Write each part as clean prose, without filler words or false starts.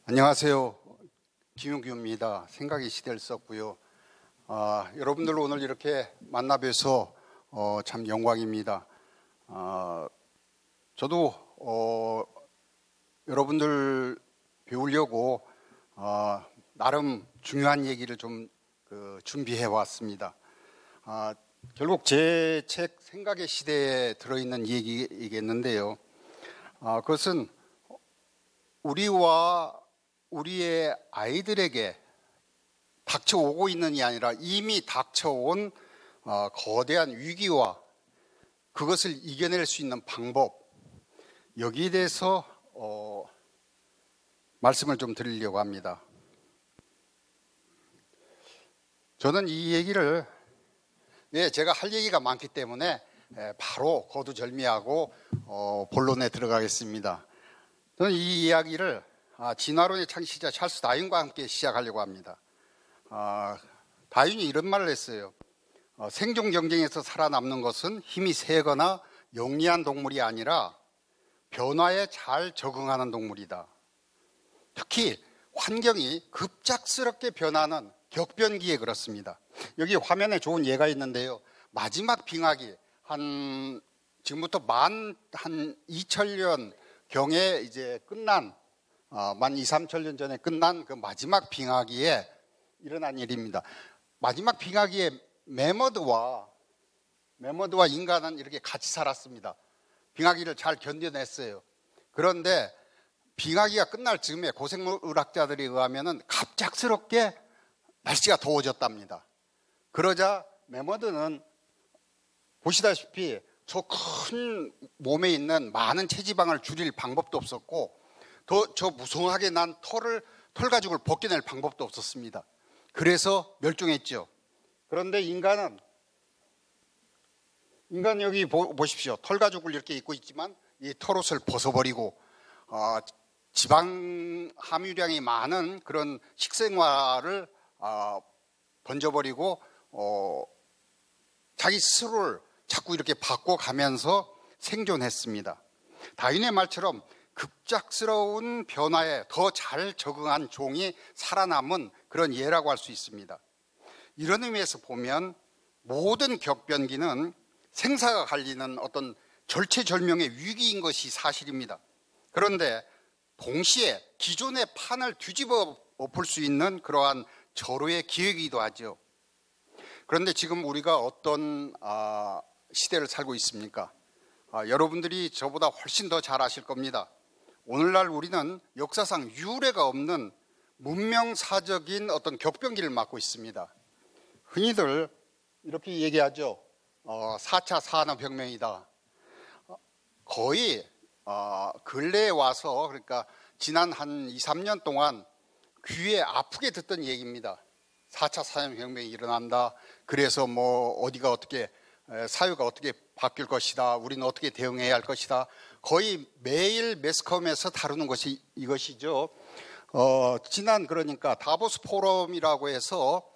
안녕하세요. 김용규입니다. 생각의 시대를 썼고요. 여러분들 오늘 이렇게 만나 뵈서 참 영광입니다. 저도 여러분들 배우려고 나름 중요한 얘기를 좀 준비해 왔습니다. 결국 제 책 생각의 시대에 들어있는 얘기이겠는데요. 그것은 우리와 우리의 아이들에게 닥쳐오고 있는이 아니라 이미 닥쳐온 거대한 위기와 그것을 이겨낼 수 있는 방법, 여기에 대해서 말씀을 좀 드리려고 합니다. 저는 이 얘기를 제가 할 얘기가 많기 때문에 바로 거두절미하고 본론에 들어가겠습니다. 저는 이 이야기를 진화론의 창시자 찰스 다윈과 함께 시작하려고 합니다. 다윈이 이런 말을 했어요. 생존 경쟁에서 살아남는 것은 힘이 세거나 영리한 동물이 아니라 변화에 잘 적응하는 동물이다. 특히 환경이 급작스럽게 변하는 격변기에 그렇습니다. 여기 화면에 좋은 예가 있는데요. 마지막 빙하기 지금부터 한 2000년 경에 이제 끝난 만 2, 3천 전에 끝난 그 마지막 빙하기에 일어난 일입니다. 마지막 빙하기에 매머드와 인간은 이렇게 같이 살았습니다. 빙하기를 잘 견뎌냈어요. 그런데 빙하기가 끝날 즈음에 고생물학자들에 의하면은 갑작스럽게 날씨가 더워졌답니다. 그러자 매머드는 보시다시피 저 큰 몸에 있는 많은 체지방을 줄일 방법도 없었고 저 무성하게 난 털 가죽을 벗겨낼 방법도 없었습니다. 그래서 멸종했죠. 그런데 인간 여기 보십시오. 털 가죽을 이렇게 입고 있지만 이 털옷을 벗어버리고 지방 함유량이 많은 그런 식생활을 던져버리고 자기 스스로를 자꾸 이렇게 바꿔가면서 생존했습니다. 다윈의 말처럼 급작스러운 변화에 더 잘 적응한 종이 살아남은 그런 예라고 할 수 있습니다. 이런 의미에서 보면 모든 격변기는 생사가 갈리는 어떤 절체절명의 위기인 것이 사실입니다. 그런데 동시에 기존의 판을 뒤집어 엎을 수 있는 그러한 절호의 기회이기도 하죠. 그런데 지금 우리가 어떤 시대를 살고 있습니까? 여러분들이 저보다 훨씬 더 잘 아실 겁니다. 오늘날 우리는 역사상 유례가 없는 문명사적인 어떤 격변기를 맞고 있습니다. 흔히들 이렇게 얘기하죠. 4차 산업혁명이다. 거의 근래에 와서 그러니까 지난 한 2, 3년 동안 귀에 아프게 듣던 얘기입니다. 4차 산업혁명이 일어난다. 그래서 뭐 어디가 어떻게 사회가 어떻게 바뀔 것이다. 우리는 어떻게 대응해야 할 것이다. 거의 매일 매스컴에서 다루는 것이 이것이죠. 지난 그러니까 다보스 포럼이라고 해서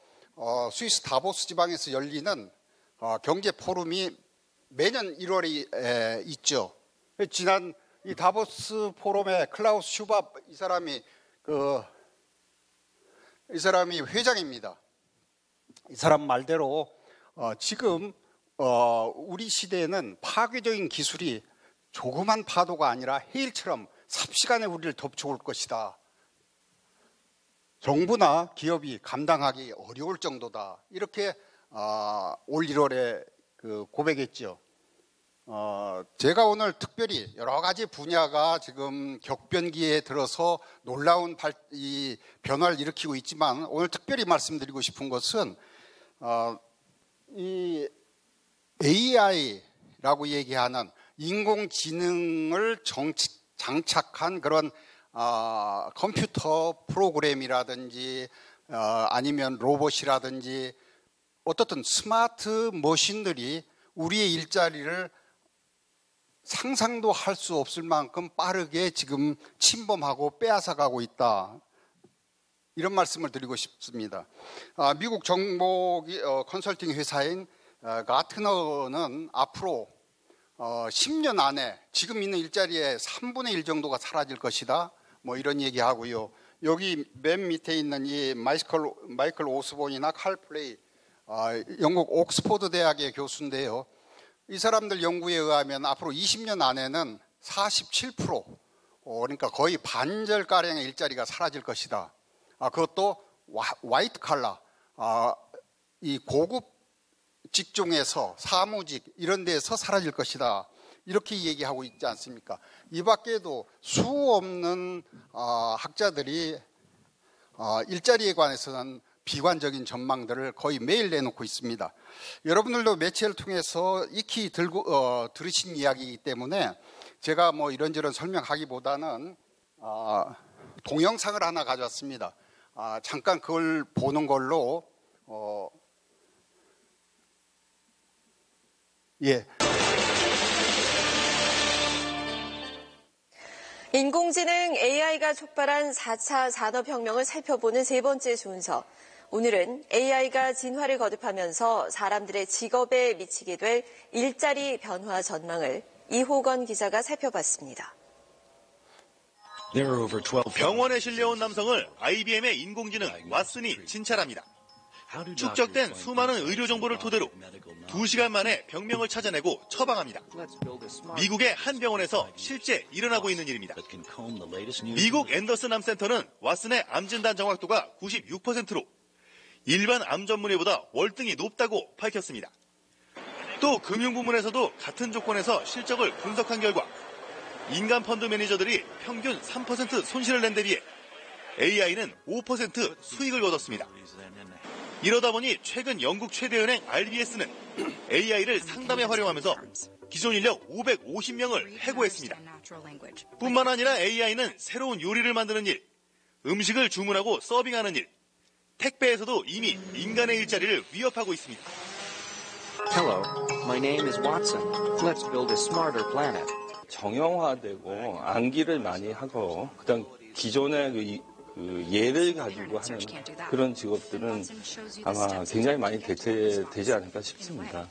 스위스 다보스 지방에서 열리는 경제 포럼이 매년 1월에 있죠. 지난 이 다보스 포럼에 클라우스 슈밥 이 사람이 회장입니다. 이 사람 말대로 지금 우리 시대에는 파괴적인 기술이 조그만 파도가 아니라 해일처럼 삽시간에 우리를 덮쳐올 것이다. 정부나 기업이 감당하기 어려울 정도다. 이렇게 올 1월에 고백했죠. 제가 오늘 특별히 여러 가지 분야가 지금 격변기에 들어서 놀라운 이 변화를 일으키고 있지만 오늘 특별히 말씀드리고 싶은 것은 이 AI라고 얘기하는 인공지능을 장착한 그런 컴퓨터 프로그램이라든지 아니면 로봇이라든지 어떻든 스마트 머신들이 우리의 일자리를 상상도 할 수 없을 만큼 빠르게 지금 침범하고 빼앗아가고 있다. 이런 말씀을 드리고 싶습니다. 미국 정보 컨설팅 회사인 가트너는 앞으로 10년 안에 지금 있는 일자리의 3분의 1 정도가 사라질 것이다. 뭐 이런 얘기하고요. 여기 맨 밑에 있는 이 마이클 오스본이나 칼 플레이, 영국 옥스포드 대학의 교수인데요. 이 사람들 연구에 의하면 앞으로 20년 안에는 47%, 그러니까 거의 반절가량의 일자리가 사라질 것이다. 그것도 화이트 칼라, 이 고급 직종에서 사무직 이런 데서 사라질 것이다. 이렇게 얘기하고 있지 않습니까? 이 밖에도 수 없는 학자들이 일자리에 관해서는 비관적인 전망들을 거의 매일 내놓고 있습니다. 여러분들도 매체를 통해서 익히 들으신 이야기이기 때문에 제가 뭐 이런저런 설명하기보다는 동영상을 하나 가져왔습니다. 잠깐 그걸 보는 걸로 인공지능 AI가 촉발한 4차 산업혁명을 살펴보는 세 번째 순서. 오늘은 AI가 진화를 거듭하면서 사람들의 직업에 미치게 될 일자리 변화 전망을 이호건 기자가 살펴봤습니다. 병원에 실려온 남성을 IBM의 인공지능 왓슨이 진찰합니다. 축적된 수많은 의료 정보를 토대로 2시간 만에 병명을 찾아내고 처방합니다. 미국의 한 병원에서 실제 일어나고 있는 일입니다. 미국 앤더슨 암센터는 왓슨의 암 진단 정확도가 96%로 일반 암 전문의보다 월등히 높다고 밝혔습니다. 또 금융 부문에서도 같은 조건에서 실적을 분석한 결과 인간 펀드 매니저들이 평균 3% 손실을 낸 데 비해 AI는 5% 수익을 거뒀습니다. 이러다 보니 최근 영국 최대 은행 RBS는 AI를 상담에 활용하면서 기존 인력 550명을 해고했습니다. 뿐만 아니라 AI는 새로운 요리를 만드는 일, 음식을 주문하고 서빙하는 일, 택배에서도 이미 인간의 일자리를 위협하고 있습니다. Hello, my name is Watson. Let's build a smarter planet. 정형화되고 암기를 많이 하고 그다음 기존의 그 예를 가지고 하는 그런 직업들은 아마 굉장히 많이 대체되지 않을까 싶습니다.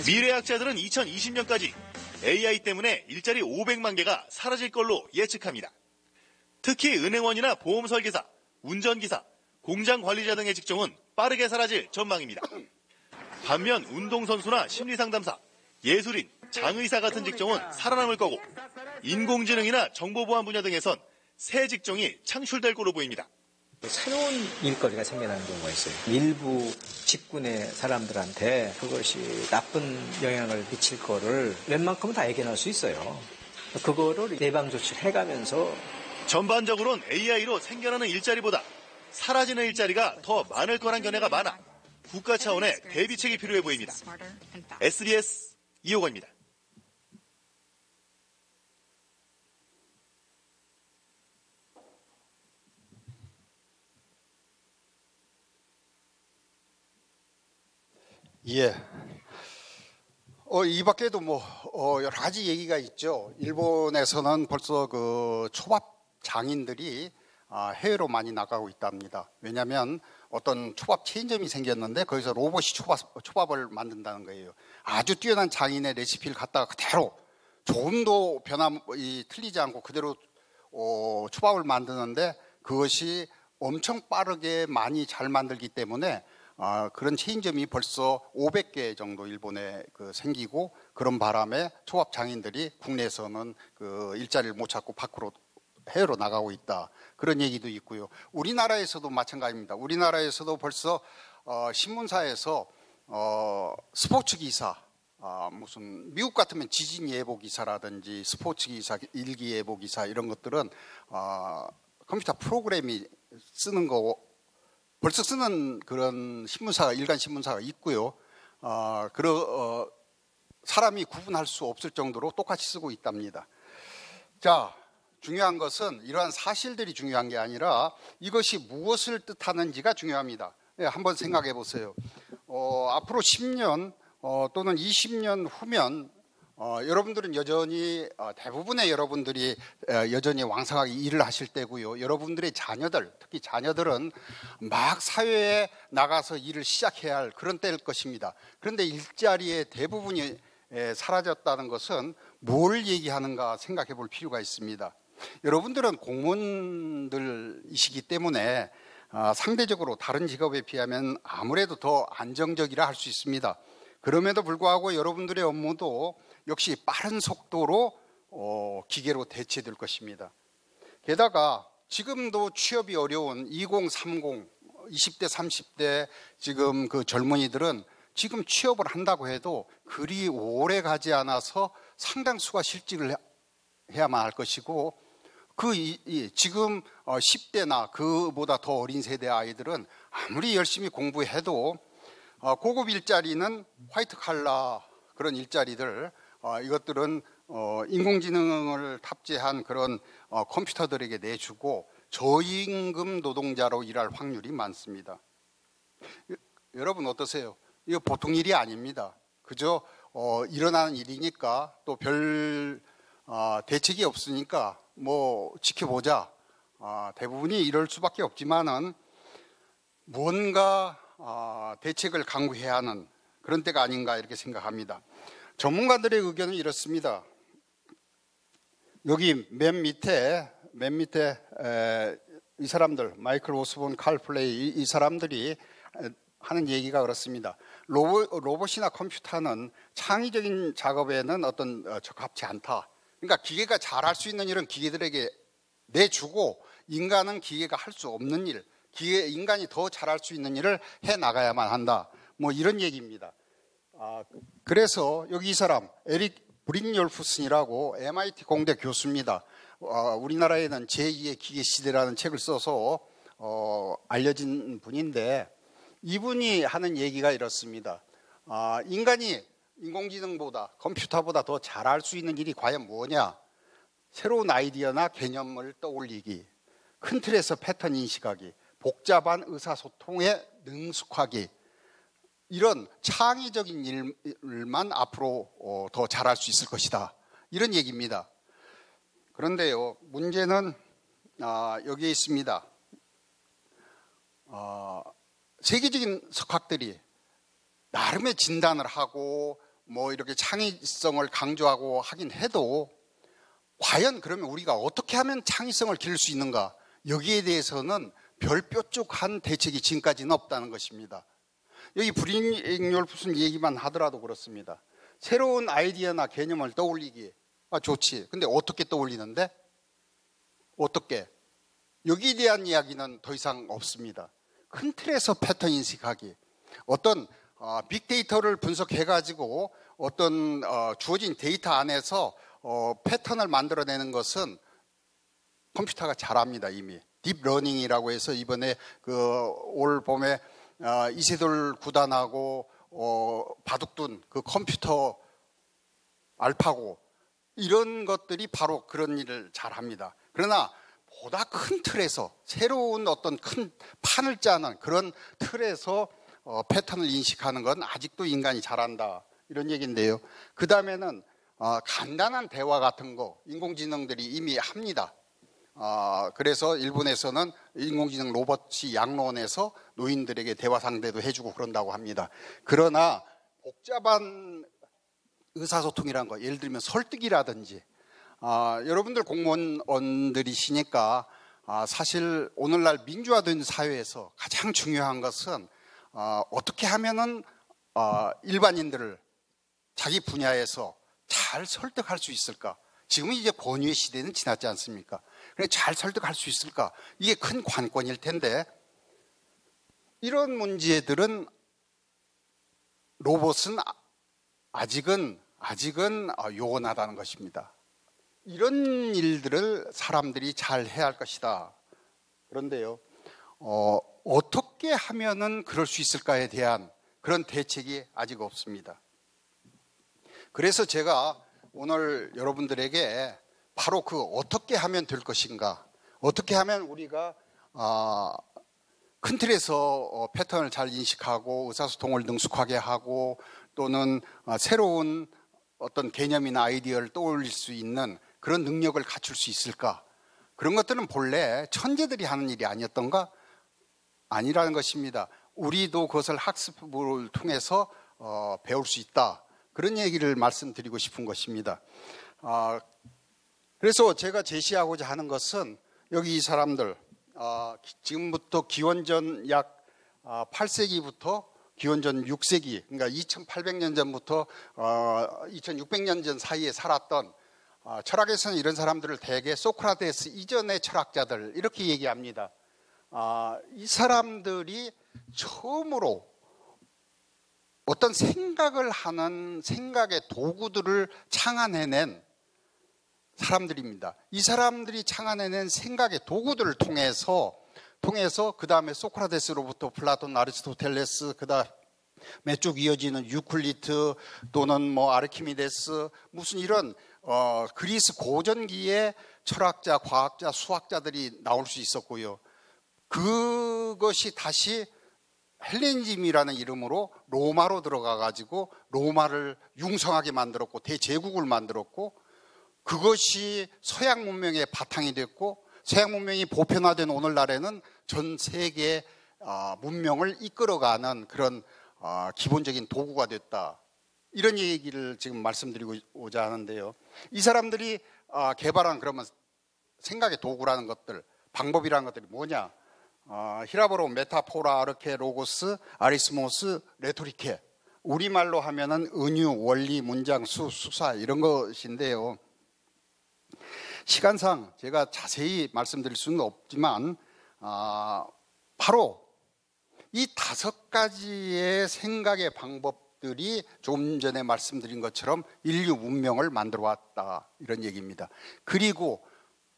미래학자들은 2020년까지 AI 때문에 일자리 500만 개가 사라질 걸로 예측합니다. 특히 은행원이나 보험 설계사, 운전기사, 공장 관리자 등의 직종은 빠르게 사라질 전망입니다. 반면 운동선수나 심리상담사, 예술인, 장의사 같은 직종은 살아남을 거고 인공지능이나 정보보안 분야 등에선 새 직종이 창출될 거로 보입니다. 새로운 일거리가 생겨나는 경우가 있어요. 일부 직군의 사람들한테 그것이 나쁜 영향을 미칠 거를 웬만큼은 다 예견할 수 있어요. 그거를 예방 조치를 해가면서 전반적으로는 AI로 생겨나는 일자리보다 사라지는 일자리가 더 많을 거란 견해가 많아 국가 차원의 대비책이 필요해 보입니다. SBS 이호건입니다. 예. 이 밖에도 여러 가지 얘기가 있죠. 일본에서는 벌써 그 초밥 장인들이 해외로 많이 나가고 있답니다. 왜냐하면 어떤 초밥 체인점이 생겼는데 거기서 로봇이 초밥을 만든다는 거예요. 아주 뛰어난 장인의 레시피를 갖다가 그대로 조금도 틀리지 않고 그대로 초밥을 만드는데 그것이 엄청 빠르게 많이 잘 만들기 때문에 그런 체인점이 벌써 500개 정도 일본에 생기고 그런 바람에 초밥 장인들이 국내에서는 그 일자리를 못 찾고 밖으로 해외로 나가고 있다. 그런 얘기도 있고요. 우리나라에서도 마찬가지입니다. 우리나라에서도 벌써 신문사에서 스포츠 기사, 무슨 미국 같으면 지진 예보 기사라든지 스포츠 기사, 일기 예보 기사 이런 것들은 컴퓨터 프로그램이 쓰는 거 벌써 쓰는 그런 신문사가 일간 신문사가 있고요. 사람이 구분할 수 없을 정도로 똑같이 쓰고 있답니다. 자, 중요한 것은 이러한 사실들이 중요한 게 아니라 이것이 무엇을 뜻하는지가 중요합니다. 네, 한번 생각해 보세요. 앞으로 10년 또는 20년 후면 여러분들은 여전히 대부분의 여러분들이 여전히 왕성하게 일을 하실 때고요. 여러분들의 자녀들, 특히 자녀들은 막 사회에 나가서 일을 시작해야 할 그런 때일 것입니다. 그런데 일자리의 대부분이 사라졌다는 것은 뭘 얘기하는가 생각해 볼 필요가 있습니다. 여러분들은 공무원들이시기 때문에 상대적으로 다른 직업에 비하면 아무래도 더 안정적이라 할 수 있습니다. 그럼에도 불구하고 여러분들의 업무도 역시 빠른 속도로 기계로 대체될 것입니다. 게다가 지금도 취업이 어려운 2030, 20대, 30대 지금 그 젊은이들은 지금 취업을 한다고 해도 그리 오래 가지 않아서 상당수가 실직을 해야만 할 것이고 지금 10대나 그보다 더 어린 세대 아이들은 아무리 열심히 공부해도 고급 일자리는 화이트 칼라 그런 일자리들 이것들은 인공지능을 탑재한 그런 컴퓨터들에게 내주고 저임금 노동자로 일할 확률이 많습니다. 여러분 어떠세요? 이거 보통 일이 아닙니다. 그저 일어나는 일이니까 또 별 대책이 없으니까 뭐 지켜보자. 대부분이 이럴 수밖에 없지만은 뭔가 대책을 강구해야 하는 그런 때가 아닌가 이렇게 생각합니다. 전문가들의 의견은 이렇습니다. 여기 맨 밑에 이 사람들 마이클 오스본, 칼 플레이 이 사람들이 하는 얘기가 그렇습니다. 로봇이나 컴퓨터는 창의적인 작업에는 적합치 않다. 그러니까 기계가 잘할 수 있는 일은 기계들에게 내주고 인간은 기계가 할 수 없는 일, 인간이 더 잘할 수 있는 일을 해 나가야만 한다. 뭐 이런 얘기입니다. 그래서 여기 이 사람 에릭 브린열프슨이라고 MIT 공대 교수입니다. 우리나라에는 제2의 기계 시대라는 책을 써서 알려진 분인데 이분이 하는 얘기가 이렇습니다. 인간이 인공지능보다 컴퓨터보다 더 잘할 수 있는 일이 과연 뭐냐? 새로운 아이디어나 개념을 떠올리기, 큰 틀에서 패턴 인식하기, 복잡한 의사소통에 능숙하기, 이런 창의적인 일만 앞으로 더 잘할 수 있을 것이다. 이런 얘기입니다. 그런데요, 문제는 여기에 있습니다. 세계적인 석학들이 나름의 진단을 하고 뭐 이렇게 창의성을 강조하고 하긴 해도 과연 그러면 우리가 어떻게 하면 창의성을 기를 수 있는가? 여기에 대해서는 별 뾰족한 대책이 지금까지는 없다는 것입니다. 여기 브린열프슨 얘기만 하더라도 그렇습니다. 새로운 아이디어나 개념을 떠올리기 좋지. 근데 어떻게 떠올리는데? 어떻게? 여기에 대한 이야기는 더 이상 없습니다. 큰 틀에서 패턴 인식하기, 어떤 빅데이터를 분석해가지고 어떤 주어진 데이터 안에서 패턴을 만들어내는 것은 컴퓨터가 잘합니다. 이미 딥러닝이라고 해서 이번에 올 봄에 이세돌 구단하고 바둑둔 그 컴퓨터 알파고 이런 것들이 바로 그런 일을 잘합니다. 그러나 보다 큰 틀에서 새로운 어떤 큰 판을 짜는 그런 틀에서 패턴을 인식하는 건 아직도 인간이 잘한다 이런 얘기인데요. 그 다음에는 간단한 대화 같은 거 인공지능들이 이미 합니다. 그래서 일본에서는 인공지능 로봇이 양로원에서 노인들에게 대화 상대도 해주고 그런다고 합니다. 그러나 복잡한 의사소통이라는 거, 예를 들면 설득이라든지 여러분들 공무원들이시니까 사실 오늘날 민주화된 사회에서 가장 중요한 것은 어떻게 하면은 일반인들을 자기 분야에서 잘 설득할 수 있을까? 지금은 이제 권위의 시대는 지났지 않습니까? 그래 잘 설득할 수 있을까? 이게 큰 관건일 텐데 이런 문제들은 로봇은 아직은 요원하다는 것입니다. 이런 일들을 사람들이 잘 해야 할 것이다. 그런데요, 어떻게 하면은 그럴 수 있을까에 대한 그런 대책이 아직 없습니다. 그래서 제가 오늘 여러분들에게 바로 그 어떻게 하면 될 것인가, 어떻게 하면 우리가 큰 틀에서 패턴을 잘 인식하고 의사소통을 능숙하게 하고 또는 새로운 어떤 개념이나 아이디어를 떠올릴 수 있는 그런 능력을 갖출 수 있을까? 그런 것들은 본래 천재들이 하는 일이 아니었던가? 아니라는 것입니다. 우리도 그것을 학습을 통해서 배울 수 있다. 그런 얘기를 말씀드리고 싶은 것입니다. 그래서 제가 제시하고자 하는 것은 여기 이 사람들 지금부터 기원전 약 8세기부터 기원전 6세기, 그러니까 2800년 전부터 2600년 전 사이에 살았던 철학에서는 이런 사람들을 대개 소크라테스 이전의 철학자들 이렇게 얘기합니다. 이 사람들이 처음으로 어떤 생각을 하는 생각의 도구들을 창안해낸 사람들입니다. 이 사람들이 창안해낸 생각의 도구들을 통해서 그 다음에 소크라테스로부터 플라톤, 아리스토텔레스, 그 다음에 쭉 이어지는 유클리드 또는 뭐 아르키미데스 무슨 이런 그리스 고전기의 철학자, 과학자, 수학자들이 나올 수 있었고요. 그것이 다시 헬레니즘이라는 이름으로 로마로 들어가 가지고 로마를 융성하게 만들었고 대제국을 만들었고 그것이 서양 문명의 바탕이 됐고 서양 문명이 보편화된 오늘날에는 전 세계 문명을 이끌어가는 그런 기본적인 도구가 됐다. 이런 얘기를 지금 말씀드리고자 하는데요. 이 사람들이 개발한 그러면 생각의 도구라는 것들, 방법이라는 것들이 뭐냐? 히라보로 메타포라, 아르케, 로고스, 아리스모스, 레토리케. 우리말로 하면은 은유, 원리, 문장, 수, 수사 이런 것인데요. 시간상 제가 자세히 말씀드릴 수는 없지만 바로 이 5가지의 생각의 방법들이 조금 전에 말씀드린 것처럼 인류 문명을 만들어 왔다 이런 얘기입니다. 그리고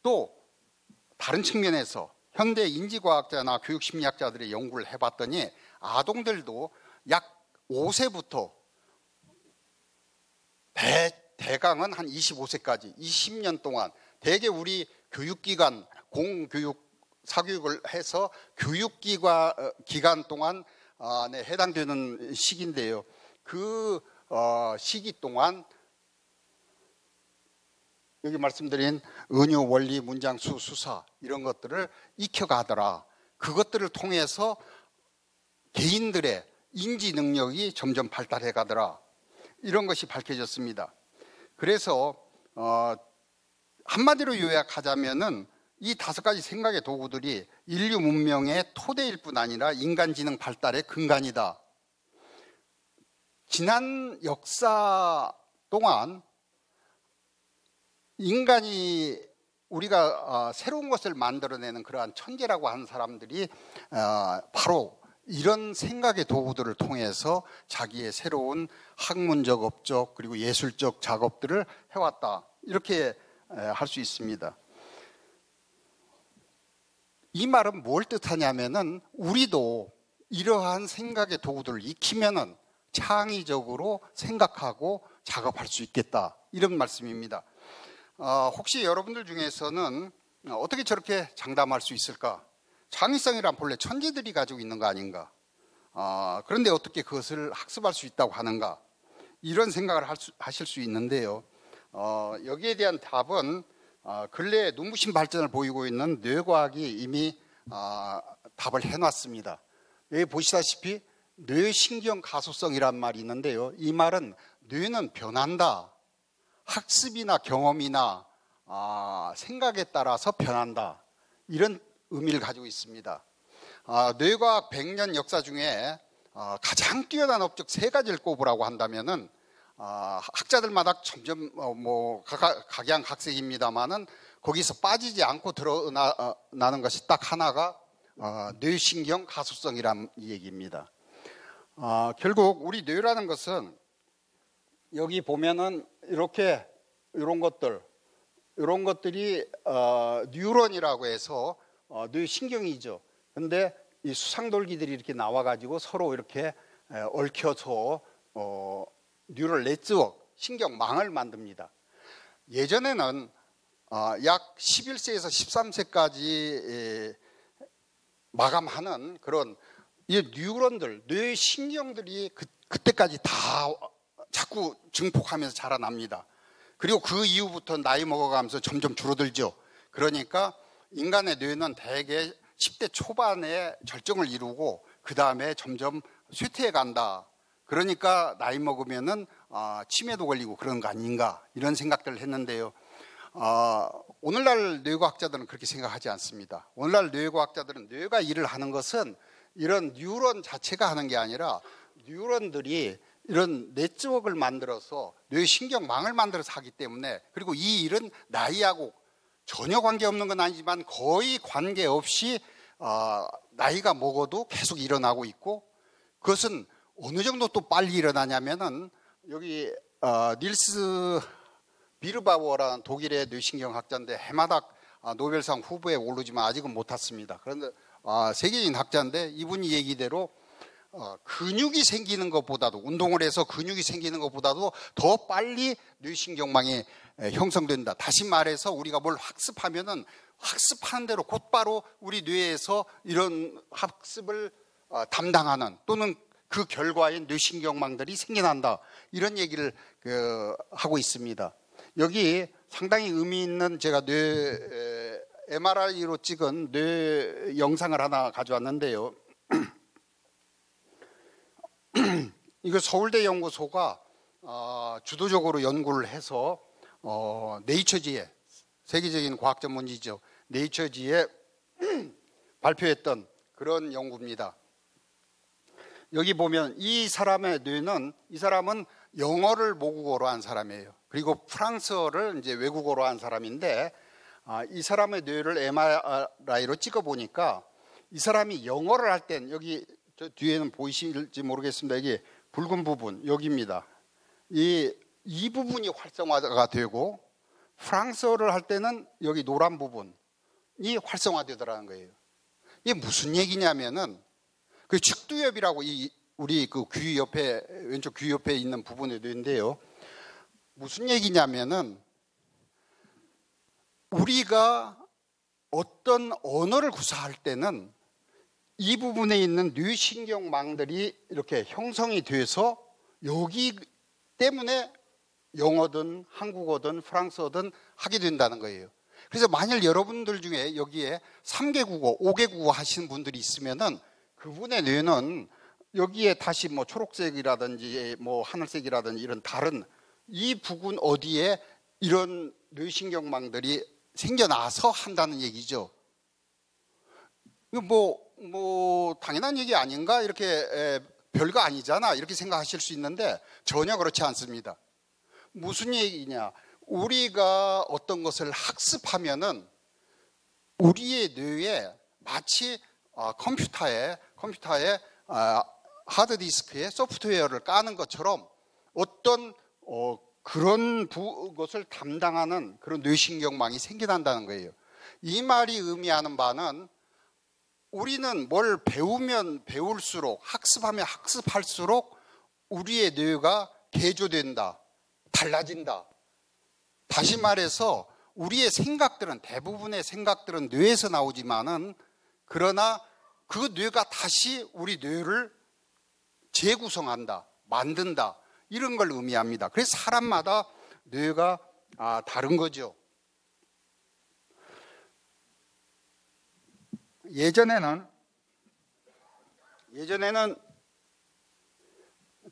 또 다른 측면에서 현대 인지과학자나 교육심리학자들의 연구를 해봤더니 아동들도 약 5세부터 대강은 한 25세까지 20년 동안 대개 우리 교육기관, 공교육, 사교육을 해서 교육기간 동안 해당되는 시기인데요. 그 시기 동안 여기 말씀드린 은유, 원리, 문장, 수, 수사 이런 것들을 익혀가더라. 그것들을 통해서 개인들의 인지 능력이 점점 발달해 가더라. 이런 것이 밝혀졌습니다. 그래서 한마디로 요약하자면은 이 5가지 생각의 도구들이 인류 문명의 토대일 뿐 아니라 인간 지능 발달의 근간이다. 지난 역사 동안 인간이 우리가 새로운 것을 만들어내는 그러한 천재라고 하는 사람들이 바로 이런 생각의 도구들을 통해서 자기의 새로운 학문적, 업적 그리고 예술적 작업들을 해왔다. 이렇게 할 수 있습니다. 이 말은 뭘 뜻하냐면은 우리도 이러한 생각의 도구들을 익히면은 창의적으로 생각하고 작업할 수 있겠다. 이런 말씀입니다. 혹시 여러분들 중에서는 어떻게 저렇게 장담할 수 있을까? 창의성이란 본래 천재들이 가지고 있는 거 아닌가? 그런데 어떻게 그것을 학습할 수 있다고 하는가? 이런 생각을 하실 수 있는데요. 여기에 대한 답은 근래에 눈부신 발전을 보이고 있는 뇌과학이 이미 답을 해놨습니다. 여기 보시다시피 뇌신경 가소성이란 말이 있는데요. 이 말은 뇌는 변한다. 학습이나 경험이나 생각에 따라서 변한다. 이런 의미를 가지고 있습니다. 뇌과학 100년 역사 중에 가장 뛰어난 업적 3가지를 꼽으라고 한다면은 학자들마다 점점 각양각색입니다만은 거기서 빠지지 않고 드러나는 것이 딱 하나가 뇌신경 가소성이란 얘기입니다. 결국 우리 뇌라는 것은 여기 보면은 이렇게 이런 것들이 뉴런이라고 해서 뇌신경이죠. 근데 이 수상돌기들이 이렇게 나와가지고 서로 이렇게 얽혀서 뉴럴 네트워크, 신경망을 만듭니다. 예전에는 약 11세에서 13세까지 마감하는 그런 이 뉴런들, 뇌신경들이 그때까지 다 자꾸 증폭하면서 자라납니다. 그리고 그 이후부터 나이 먹어가면서 점점 줄어들죠. 그러니까 인간의 뇌는 대개 10대 초반에 절정을 이루고 그 다음에 점점 쇠퇴해 간다. 그러니까 나이 먹으면은 치매도 걸리고 그런 거 아닌가 이런 생각들을 했는데요. 오늘날 뇌과학자들은 그렇게 생각하지 않습니다. 오늘날 뇌과학자들은 뇌가 일을 하는 것은 이런 뉴런 자체가 하는 게 아니라 뉴런들이 이런 네트워크를 만들어서 뇌신경망을 만들어서 하기 때문에, 그리고 이 일은 나이하고 전혀 관계없는 건 아니지만 거의 관계없이 나이가 먹어도 계속 일어나고 있고, 그것은 어느 정도 또 빨리 일어나냐면은 여기 닐스 비르바워라는 독일의 뇌신경학자인데 해마다 노벨상 후보에 오르지만 아직은 못 탔습니다. 그런데 세계적인 학자인데 이분이 얘기대로 근육이 생기는 것보다도, 운동을 해서 근육이 생기는 것보다도 더 빨리 뇌신경망이 형성된다. 다시 말해서 우리가 뭘 학습하면은 학습하는 대로 곧바로 우리 뇌에서 이런 학습을 담당하는, 또는 그 결과인 뇌신경망들이 생겨난다. 이런 얘기를 하고 있습니다. 여기 상당히 의미 있는 제가 MRI로 찍은 뇌 영상을 하나 가져왔는데요. 이거 서울대 연구소가 주도적으로 연구를 해서 네이처지에, 세계적인 과학 전문지죠, 네이처지에 발표했던 그런 연구입니다. 여기 보면 이 사람의 뇌는, 이 사람은 영어를 모국어로 한 사람이에요. 그리고 프랑스어를 이제 외국어로 한 사람인데, 이 사람의 뇌를 MRI로 찍어 보니까 이 사람이 영어를 할 땐, 여기 저 뒤에는 보이실지 모르겠습니다. 여기 붉은 부분, 여기입니다. 이 부분이 활성화가 되고, 프랑스어를 할 때는 여기 노란 부분이 활성화되더라는 거예요. 이게 무슨 얘기냐면은, 그 측두엽이라고 우리 그 귀 옆에, 왼쪽 귀 옆에 있는 부분에 있는데요. 무슨 얘기냐면은, 우리가 어떤 언어를 구사할 때는 이 부분에 있는 뇌신경망들이 이렇게 형성이 돼서 여기 때문에 영어든 한국어든 프랑스어든 하게 된다는 거예요. 그래서 만일 여러분들 중에 여기에 3개 국어, 5개 국어 하시는 분들이 있으면은 그분의 뇌는 여기에 다시 뭐 초록색이라든지 뭐 하늘색이라든지 이런 다른 이 부분 어디에 이런 뇌신경망들이 생겨나서 한다는 얘기죠. 이거 뭐 당연한 얘기 아닌가? 이렇게 별거 아니잖아, 이렇게 생각하실 수 있는데 전혀 그렇지 않습니다. 무슨 얘기냐? 우리가 어떤 것을 학습하면은 우리의 뇌에 마치 컴퓨터에 하드디스크에 소프트웨어를 까는 것처럼 어떤 그런 것을 담당하는 그런 뇌신경망이 생겨난다는 거예요. 이 말이 의미하는 바는, 우리는 뭘 배우면 배울수록, 학습하면 학습할수록 우리의 뇌가 개조된다, 달라진다. 다시 말해서 우리의 생각들은, 대부분의 생각들은 뇌에서 나오지만은, 그러나 그 뇌가 다시 우리 뇌를 재구성한다, 만든다, 이런 걸 의미합니다. 그래서 사람마다 뇌가 다른 거죠. 예전에는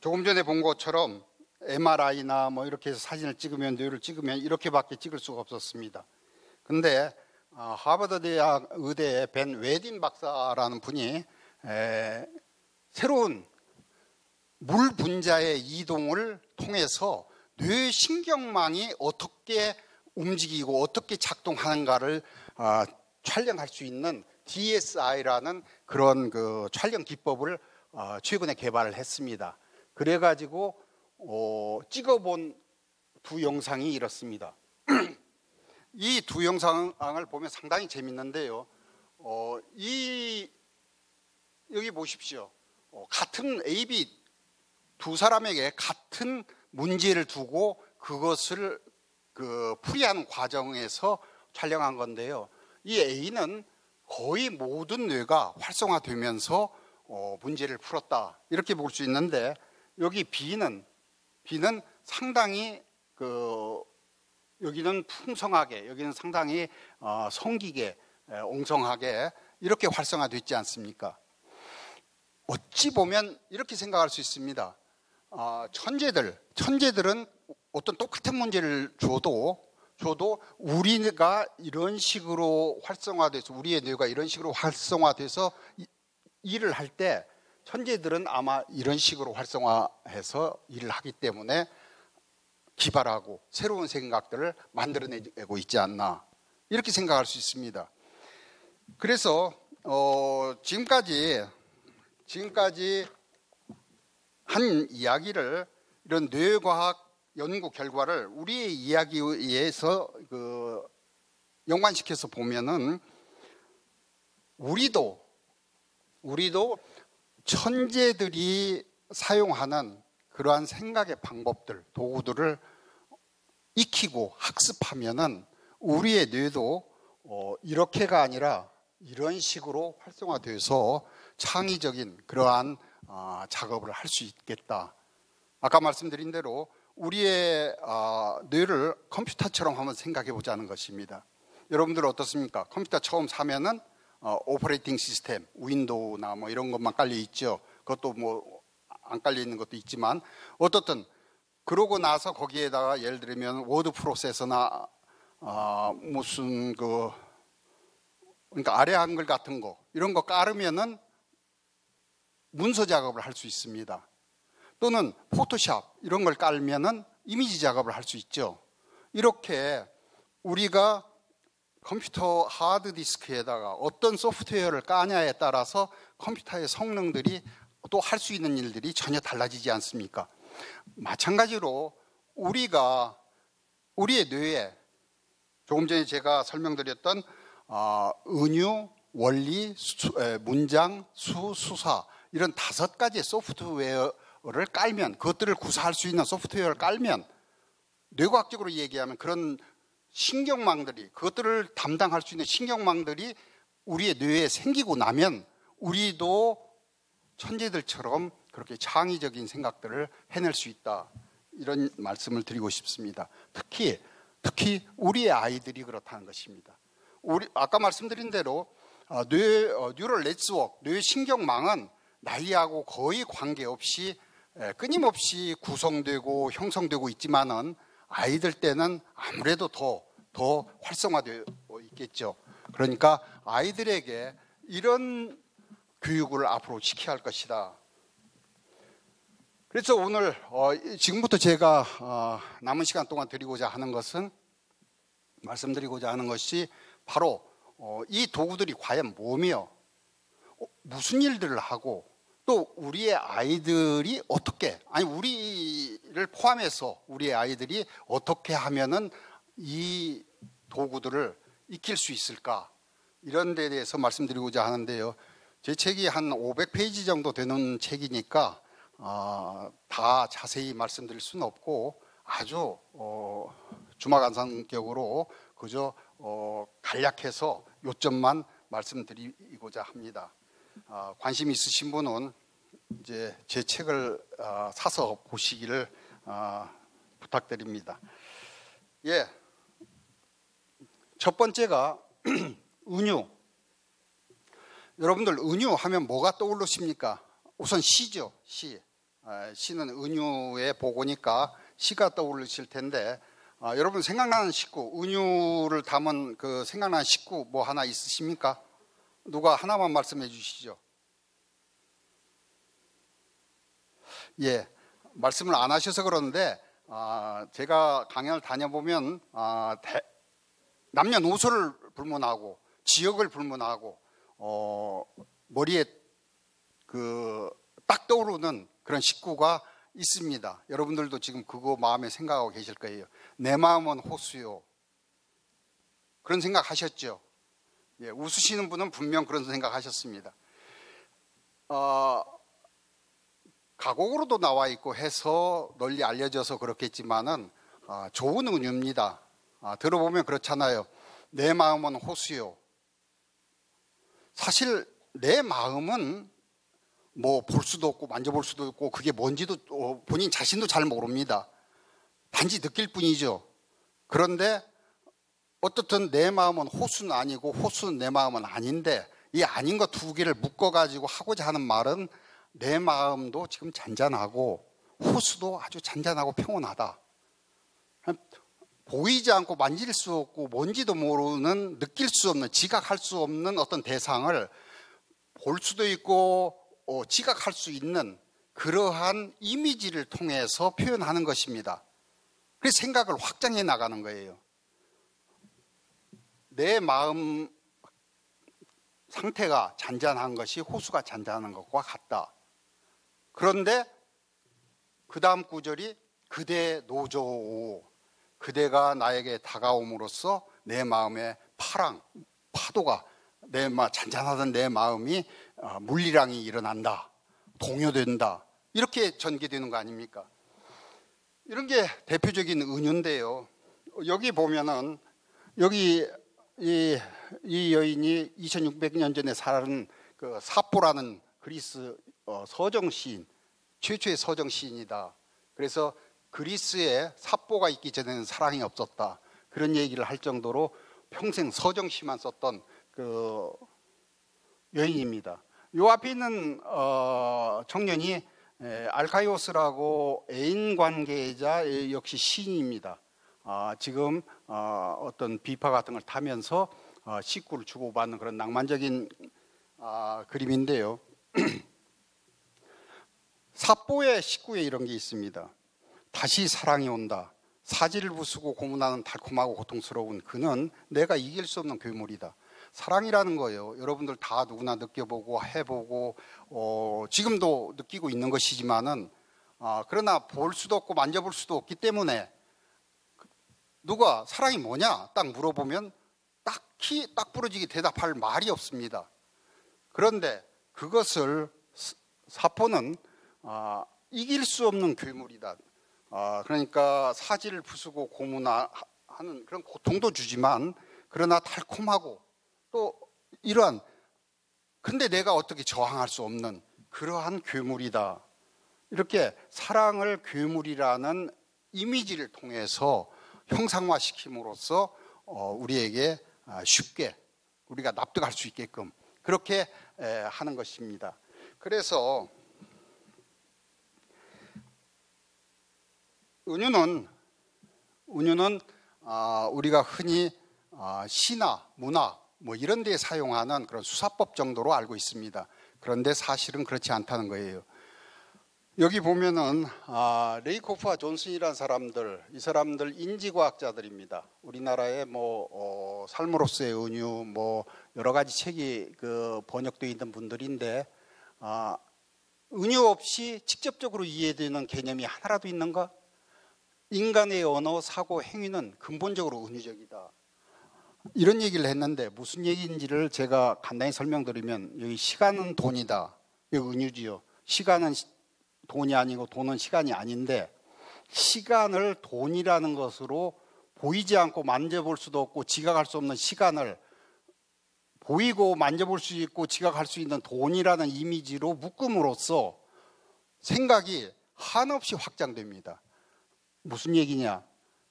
조금 전에 본 것처럼 MRI나 뭐 이렇게 해서 사진을 찍으면, 뇌를 찍으면 이렇게밖에 찍을 수가 없었습니다. 근데 하버드 대학 의대의 벤 웨딘 박사라는 분이 새로운 물 분자의 이동을 통해서 뇌신경망이 어떻게 움직이고 어떻게 작동하는가를 촬영할 수 있는 DSI라는 그런 그 촬영 기법을 최근에 개발을 했습니다. 그래가지고 찍어본 두 영상이 이렇습니다. 이 두 영상을 보면 상당히 재밌는데요. 여기 보십시오. 같은 AB 두 사람에게 같은 문제를 두고 그것을 풀이하는 과정에서 촬영한 건데요. 이 A는 거의 모든 뇌가 활성화되면서 문제를 풀었다, 이렇게 볼 수 있는데, 여기 B는 상당히 여기는 풍성하게, 여기는 상당히 성기게, 엉성하게 이렇게 활성화됐지 않습니까? 어찌 보면 이렇게 생각할 수 있습니다. 천재들은 어떤 똑같은 문제를 줘도 줘도 우리가 이런 식으로 활성화돼서 우리의 뇌가 이런 식으로 활성화돼서 일을 할 때 천재들은 아마 이런 식으로 활성화해서 일을 하기 때문에 기발하고 새로운 생각들을 만들어내고 있지 않나 이렇게 생각할 수 있습니다. 그래서 지금까지 한 이야기를 이런 뇌과학 연구 결과를 우리의 이야기에서 연관시켜서 보면은 우리도 천재들이 사용하는 그러한 생각의 방법들, 도구들을 익히고 학습하면은 우리의 뇌도 이렇게가 아니라 이런 식으로 활성화돼서 창의적인 그러한 작업을 할 수 있겠다. 아까 말씀드린 대로 우리의 뇌를 컴퓨터처럼 한번 생각해 보자는 것입니다. 여러분들 어떻습니까? 컴퓨터 처음 사면은 오퍼레이팅 시스템, 윈도우나 뭐 이런 것만 깔려 있죠. 그것도 뭐 안 깔려 있는 것도 있지만 어떻든 그러고 나서 거기에다가 예를 들면 워드 프로세서나 무슨 그러니까 아래 한글 같은 거 이런 거 깔으면은 문서 작업을 할 수 있습니다. 또는 포토샵 이런 걸 깔면은 이미지 작업을 할 수 있죠. 이렇게 우리가 컴퓨터 하드디스크에다가 어떤 소프트웨어를 까냐에 따라서 컴퓨터의 성능들이 또 할 수 있는 일들이 전혀 달라지지 않습니까? 마찬가지로 우리의 뇌에 조금 전에 제가 설명드렸던 은유, 원리, 문장, 수사 이런 5가지의 소프트웨어를 깔면 그것들을 구사할 수 있는 소프트웨어를 깔면 뇌과학적으로 얘기하면 그런 신경망들이 그것들을 담당할 수 있는 신경망들이 우리의 뇌에 생기고 나면 우리도 천재들처럼 그렇게 창의적인 생각들을 해낼 수 있다. 이런 말씀을 드리고 싶습니다. 특히 우리의 아이들이 그렇다는 것입니다. 아까 말씀드린 대로 뉴럴 네트워크, 뇌 신경망은 나이하고 거의 관계없이 끊임없이 구성되고 형성되고 있지만은 아이들 때는 아무래도 더 활성화되어 있겠죠. 그러니까 아이들에게 이런 교육을 앞으로 시켜야 할 것이다. 그래서 오늘 지금부터 제가 남은 시간 동안 말씀드리고자 하는 것이 바로 이 도구들이 과연 뭐며 무슨 일들을 하고 또 우리의 아이들이 우리를 포함해서 우리의 아이들이 어떻게 하면은 이 도구들을 익힐 수 있을까 이런 데 대해서 말씀드리고자 하는데요. 제 책이 한 500페이지 정도 되는 책이니까 다 자세히 말씀드릴 수는 없고 아주 주마간상격으로 그저 간략해서 요점만 말씀드리고자 합니다. 관심 있으신 분은 이제 제 책을 사서 보시기를 부탁드립니다. 예, 첫 번째가 은유. 여러분들 은유 하면 뭐가 떠오르십니까? 우선 시죠. 시는 은유의 보고니까 시가 떠오르실 텐데 여러분 생각나는 식구, 은유를 담은 그 생각나는 식구 뭐 하나 있으십니까? 누가 하나만 말씀해 주시죠. 예, 말씀을 안 하셔서 그러는데 제가 강연을 다녀보면 남녀노소를 불문하고 지역을 불문하고 머리에 딱 떠오르는 그런 식구가 있습니다. 여러분들도 지금 그거 마음에 생각하고 계실 거예요. 내 마음은 호수요. 그런 생각 하셨죠? 예, 웃으시는 분은 분명 그런 생각 하셨습니다. 가곡으로도 나와 있고 해서 널리 알려져서 그렇겠지만은 좋은 은유입니다. 들어보면 그렇잖아요. 내 마음은 호수요. 사실 내 마음은 뭐 볼 수도 없고 만져볼 수도 없고 그게 뭔지도 본인 자신도 잘 모릅니다. 단지 느낄 뿐이죠. 그런데 어떻든 내 마음은 호수는 아니고 호수는 내 마음은 아닌데 이 아닌 것 두 개를 묶어가지고 하고자 하는 말은 내 마음도 지금 잔잔하고 호수도 아주 잔잔하고 평온하다. 보이지 않고 만질 수 없고 뭔지도 모르는, 느낄 수 없는, 지각할 수 없는 어떤 대상을 볼 수도 있고 지각할 수 있는 그러한 이미지를 통해서 표현하는 것입니다. 그래서 생각을 확장해 나가는 거예요. 내 마음 상태가 잔잔한 것이 호수가 잔잔한 것과 같다. 그런데 그 다음 구절이 그대 노저오, 그대가 나에게 다가옴으로써 내 마음의 파도가, 잔잔하던 내 마음이 물리랑이 일어난다, 동요된다, 이렇게 전개되는 거 아닙니까? 이런 게 대표적인 은유인데요. 여기 보면은 여기 이 여인이 2600년 전에 살은 그 사포라는 그리스 서정 시인, 최초의 서정 시인이다. 그래서 그리스에 사포가 있기 전에는 사랑이 없었다, 그런 얘기를 할 정도로 평생 서정 시만 썼던 그 여인입니다. 요 앞에 있는 청년이 알카이오스라고 애인 관계자, 역시 시인입니다. 지금 어떤 비파 같은 걸 타면서 식구를 주고받는 그런 낭만적인 그림인데요. 사포의 식구에 이런 게 있습니다. 다시 사랑이 온다. 사지를 부수고 고문하는 달콤하고 고통스러운 그는 내가 이길 수 없는 괴물이다. 사랑이라는 거예요. 여러분들 다 누구나 느껴보고 해보고 지금도 느끼고 있는 것이지만은 그러나 볼 수도 없고 만져볼 수도 없기 때문에 누가 사랑이 뭐냐 딱 물어보면 딱히 딱 부러지게 대답할 말이 없습니다. 그런데 그것을 사포는 이길 수 없는 괴물이다. 그러니까 사지를 부수고 고문하는 그런 고통도 주지만 그러나 달콤하고 또 이러한, 근데 내가 어떻게 저항할 수 없는 그러한 괴물이다. 이렇게 사랑을 괴물이라는 이미지를 통해서 형상화시킴으로써 우리에게 쉽게 우리가 납득할 수 있게끔 그렇게 하는 것입니다. 그래서 은유는 우리가 흔히 시나 문화 뭐 이런 데에 사용하는 그런 수사법 정도로 알고 있습니다. 그런데 사실은 그렇지 않다는 거예요. 여기 보면은 레이코프와 존슨이라는 사람들, 이 사람들 인지과학자들입니다. 우리나라에 뭐 삶으로서의 은유, 뭐 여러 가지 책이 그 번역되어 있는 분들인데 은유 없이 직접적으로 이해되는 개념이 하나라도 있는가? 인간의 언어, 사고, 행위는 근본적으로 은유적이다. 이런 얘기를 했는데 무슨 얘기인지를 제가 간단히 설명드리면, 여기 시간은 돈이다. 여기 은유지요. 시간은 돈이 아니고 돈은 시간이 아닌데, 시간을 돈이라는 것으로 보이지 않고 만져볼 수도 없고 지각할 수 없는 시간을 보이고 만져볼 수 있고 지각할 수 있는 돈이라는 이미지로 묶음으로써 생각이 한없이 확장됩니다. 무슨 얘기냐?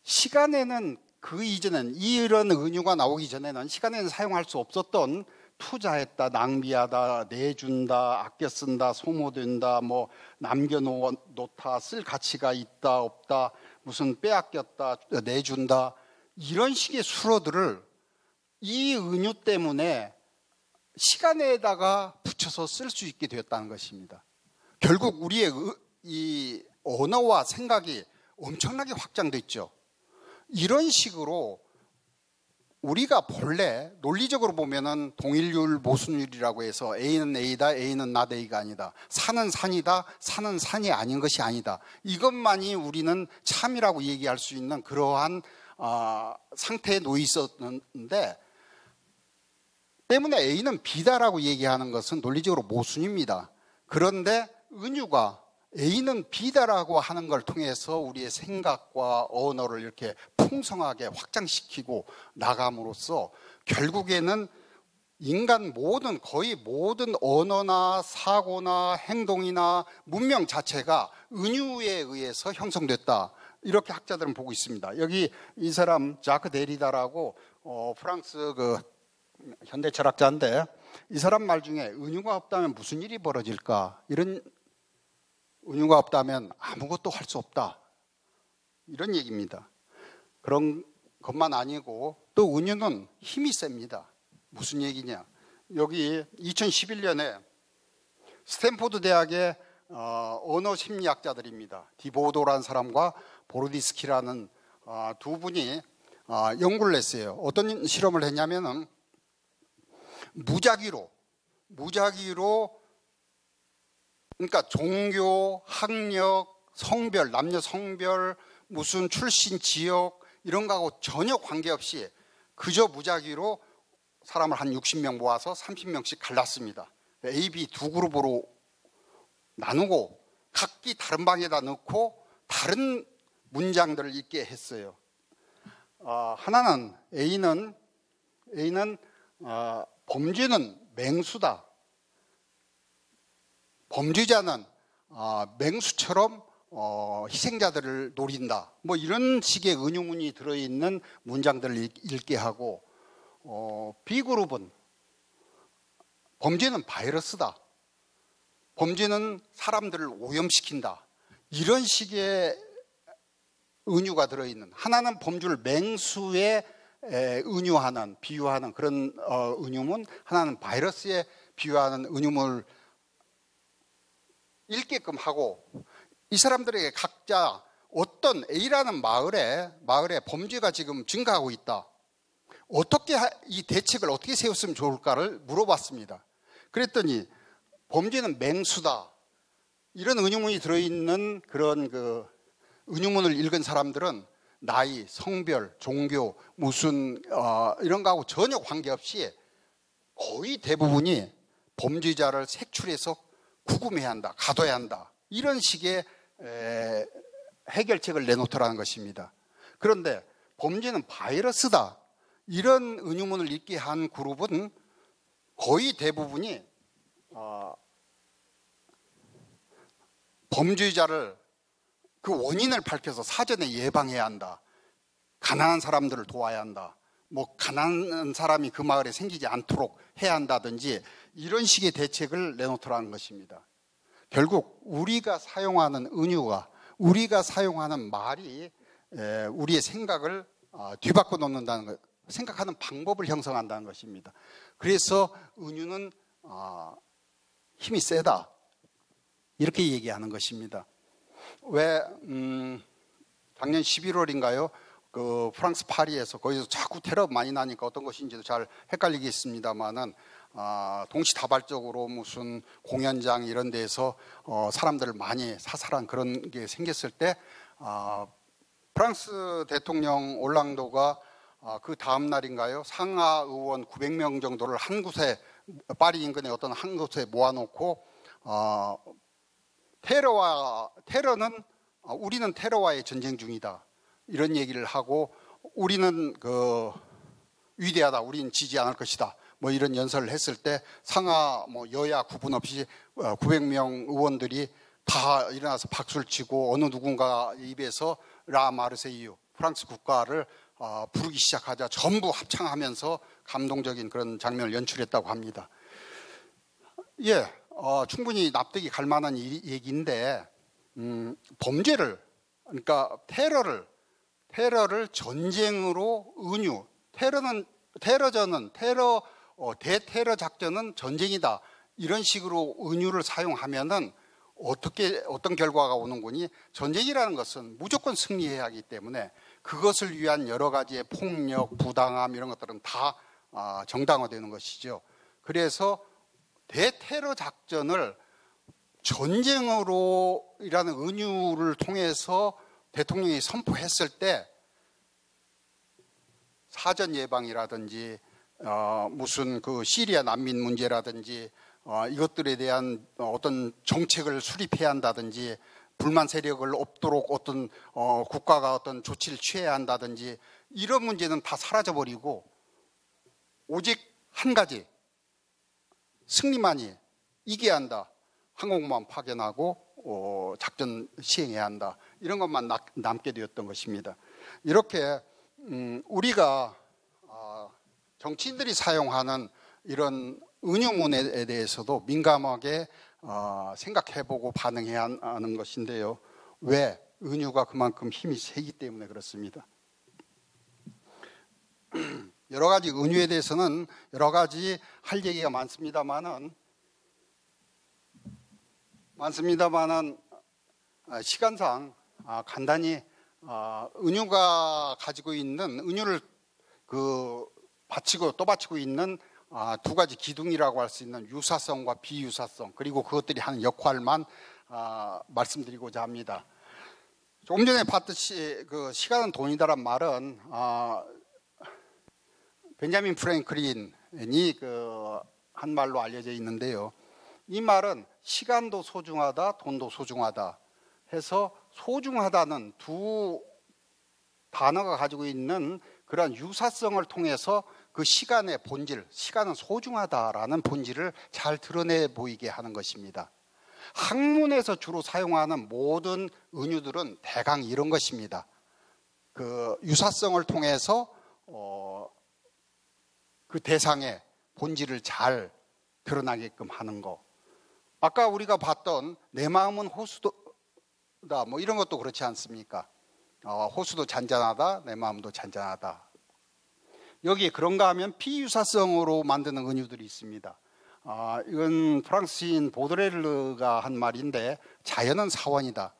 시간에는 그 이전엔, 이런 은유가 나오기 전에는 시간에는 사용할 수 없었던 투자했다, 낭비하다, 내준다, 아껴 쓴다, 소모된다, 뭐 남겨놓다, 쓸 가치가 있다, 없다, 무슨 빼앗겼다, 내준다, 이런 식의 수로들을 이 은유 때문에 시간에다가 붙여서 쓸 수 있게 되었다는 것입니다. 결국 우리의 이 언어와 생각이 엄청나게 확장됐죠. 이런 식으로 우리가 본래 논리적으로 보면은 동일률 모순율이라고 해서 A는 A다, A는 not A가 아니다, 산은 산이다, 산은 산이 아닌 것이 아니다, 이것만이 우리는 참이라고 얘기할 수 있는 그러한 상태에 놓여 있었는데, 때문에 A는 B다라고 얘기하는 것은 논리적으로 모순입니다. 그런데 은유가 A는 B다라고 하는 걸 통해서 우리의 생각과 언어를 이렇게 풍성하게 확장시키고 나감으로써 결국에는 인간 거의 모든 언어나 사고나 행동이나 문명 자체가 은유에 의해서 형성됐다. 이렇게 학자들은 보고 있습니다. 여기 이 사람 자크 데리다라고 프랑스 그 현대 철학자인데, 이 사람 말 중에 은유가 없다면 무슨 일이 벌어질까? 이런, 은유가 없다면 아무것도 할 수 없다, 이런 얘기입니다. 것만 아니고 또 은유는 힘이 셉니다. 무슨 얘기냐? 여기 2011년에 스탠포드 대학의 언어 심리학자들입니다. 디보도라는 사람과 보르디스키라는 두 분이 연구를 했어요. 어떤 실험을 했냐면은 무작위로 그러니까 종교, 학력, 성별, 남녀 성별, 무슨 출신, 지역 이런 거하고 전혀 관계없이 그저 무작위로 사람을 한 60명 모아서 30명씩 갈랐습니다. A, B 두 그룹으로 나누고 각기 다른 방에다 넣고 다른 문장들을 읽게 했어요. 하나는 A는 범죄는 맹수다. 범죄자는 맹수처럼 희생자들을 노린다. 뭐 이런 식의 은유문이 들어있는 문장들을 읽게 하고, B그룹은 범죄는 바이러스다. 범죄는 사람들을 오염시킨다. 이런 식의 은유가 들어있는, 하나는 범죄를 맹수에 은유하는, 비유하는 그런 은유문, 하나는 바이러스에 비유하는 은유문을 읽게끔 하고, 이 사람들에게 각자 어떤 A라는 마을에 범죄가 지금 증가하고 있다. 어떻게 이 대책을 어떻게 세웠으면 좋을까를 물어봤습니다. 그랬더니 범죄는 맹수다. 이런 은유문이 들어있는 그런 그 은유문을 읽은 사람들은 나이, 성별, 종교, 무슨 이런 거하고 전혀 관계없이 거의 대부분이 범죄자를 색출해서 구금해야 한다, 가둬야 한다. 이런 식의 해결책을 내놓더라는 것입니다. 그런데 범죄는 바이러스다. 이런 은유문을 읽게 한 그룹은 거의 대부분이 범죄자를 그 원인을 밝혀서 사전에 예방해야 한다. 가난한 사람들을 도와야 한다. 뭐 가난한 사람이 그 마을에 생기지 않도록 해야 한다든지 이런 식의 대책을 내놓더라는 것입니다. 결국 우리가 사용하는 은유가, 우리가 사용하는 말이 우리의 생각을 뒤바꿔 놓는다는 것, 생각하는 방법을 형성한다는 것입니다. 그래서 은유는 힘이 세다. 이렇게 얘기하는 것입니다. 왜 작년 11월인가요? 그 프랑스 파리에서 거기서 자꾸 테러 많이 나니까 어떤 것인지도 잘 헷갈리겠습니다만은 동시다발적으로 무슨 공연장 이런 데서 사람들을 많이 사살한 그런 게 생겼을 때 프랑스 대통령 올랑도가 그 다음 날인가요? 상하 의원 900명 정도를 한 곳에, 파리 인근의 어떤 한 곳에 모아놓고 테러는 우리는 테러와의 전쟁 중이다. 이런 얘기를 하고, 우리는 위대하다. 우리는 지지 않을 것이다. 뭐 이런 연설을 했을 때 상하 뭐 여야 구분 없이 900명 의원들이 다 일어나서 박수를 치고 어느 누군가 입에서 라 마르세유, 프랑스 국가를 부르기 시작하자 전부 합창하면서 감동적인 그런 장면을 연출했다고 합니다. 예, 충분히 납득이 갈 만한 얘기인데, 범죄를, 그러니까 테러를 전쟁으로 은유, 대테러 작전은 전쟁이다. 이런 식으로 은유를 사용하면은 어떤 결과가 오는 거니? 전쟁이라는 것은 무조건 승리해야 하기 때문에 그것을 위한 여러 가지의 폭력, 부당함 이런 것들은 다 정당화되는 것이죠. 그래서 대테러 작전을 전쟁으로라는 은유를 통해서 대통령이 선포했을 때 사전 예방이라든지 무슨 그 시리아 난민 문제라든지 이것들에 대한 어떤 정책을 수립해야 한다든지 불만 세력을 없도록 어떤 국가가 어떤 조치를 취해야 한다든지 이런 문제는 다 사라져버리고 오직 한 가지, 승리만이 이겨야 한다. 항공모함 파견하고 작전 시행해야 한다. 이런 것만 남게 되었던 것입니다. 이렇게 우리가 정치인들이 사용하는 이런 은유문에 대해서도 민감하게 생각해보고 반응해야 하는 것인데요. 왜? 은유가 그만큼 힘이 세기 때문에 그렇습니다. 여러 가지 은유에 대해서는 여러 가지 할 얘기가 많습니다만은 시간상 간단히 은유가 가지고 있는 은유를 바치고 또 바치고 있는 두 가지 기둥이라고 할 수 있는 유사성과 비유사성, 그리고 그것들이 하는 역할만 말씀드리고자 합니다. 조금 전에 봤듯이 그 시간은 돈이다란 말은 벤자민 프랭클린이 한 말로 알려져 있는데요. 이 말은 시간도 소중하다, 돈도 소중하다 해서 소중하다는 두 단어가 가지고 있는 그런 유사성을 통해서 그 시간의 본질, 시간은 소중하다라는 본질을 잘 드러내 보이게 하는 것입니다. 학문에서 주로 사용하는 모든 은유들은 대강 이런 것입니다. 그 유사성을 통해서 그 대상의 본질을 잘 드러나게끔 하는 거. 아까 우리가 봤던 내 마음은 호수다 뭐 이런 것도 그렇지 않습니까? 호수도 잔잔하다, 내 마음도 잔잔하다. 여기에 그런가 하면 비유사성으로 만드는 은유들이 있습니다. 이건 프랑스 시인 보드레르가 한 말인데, 자연은 사원이다.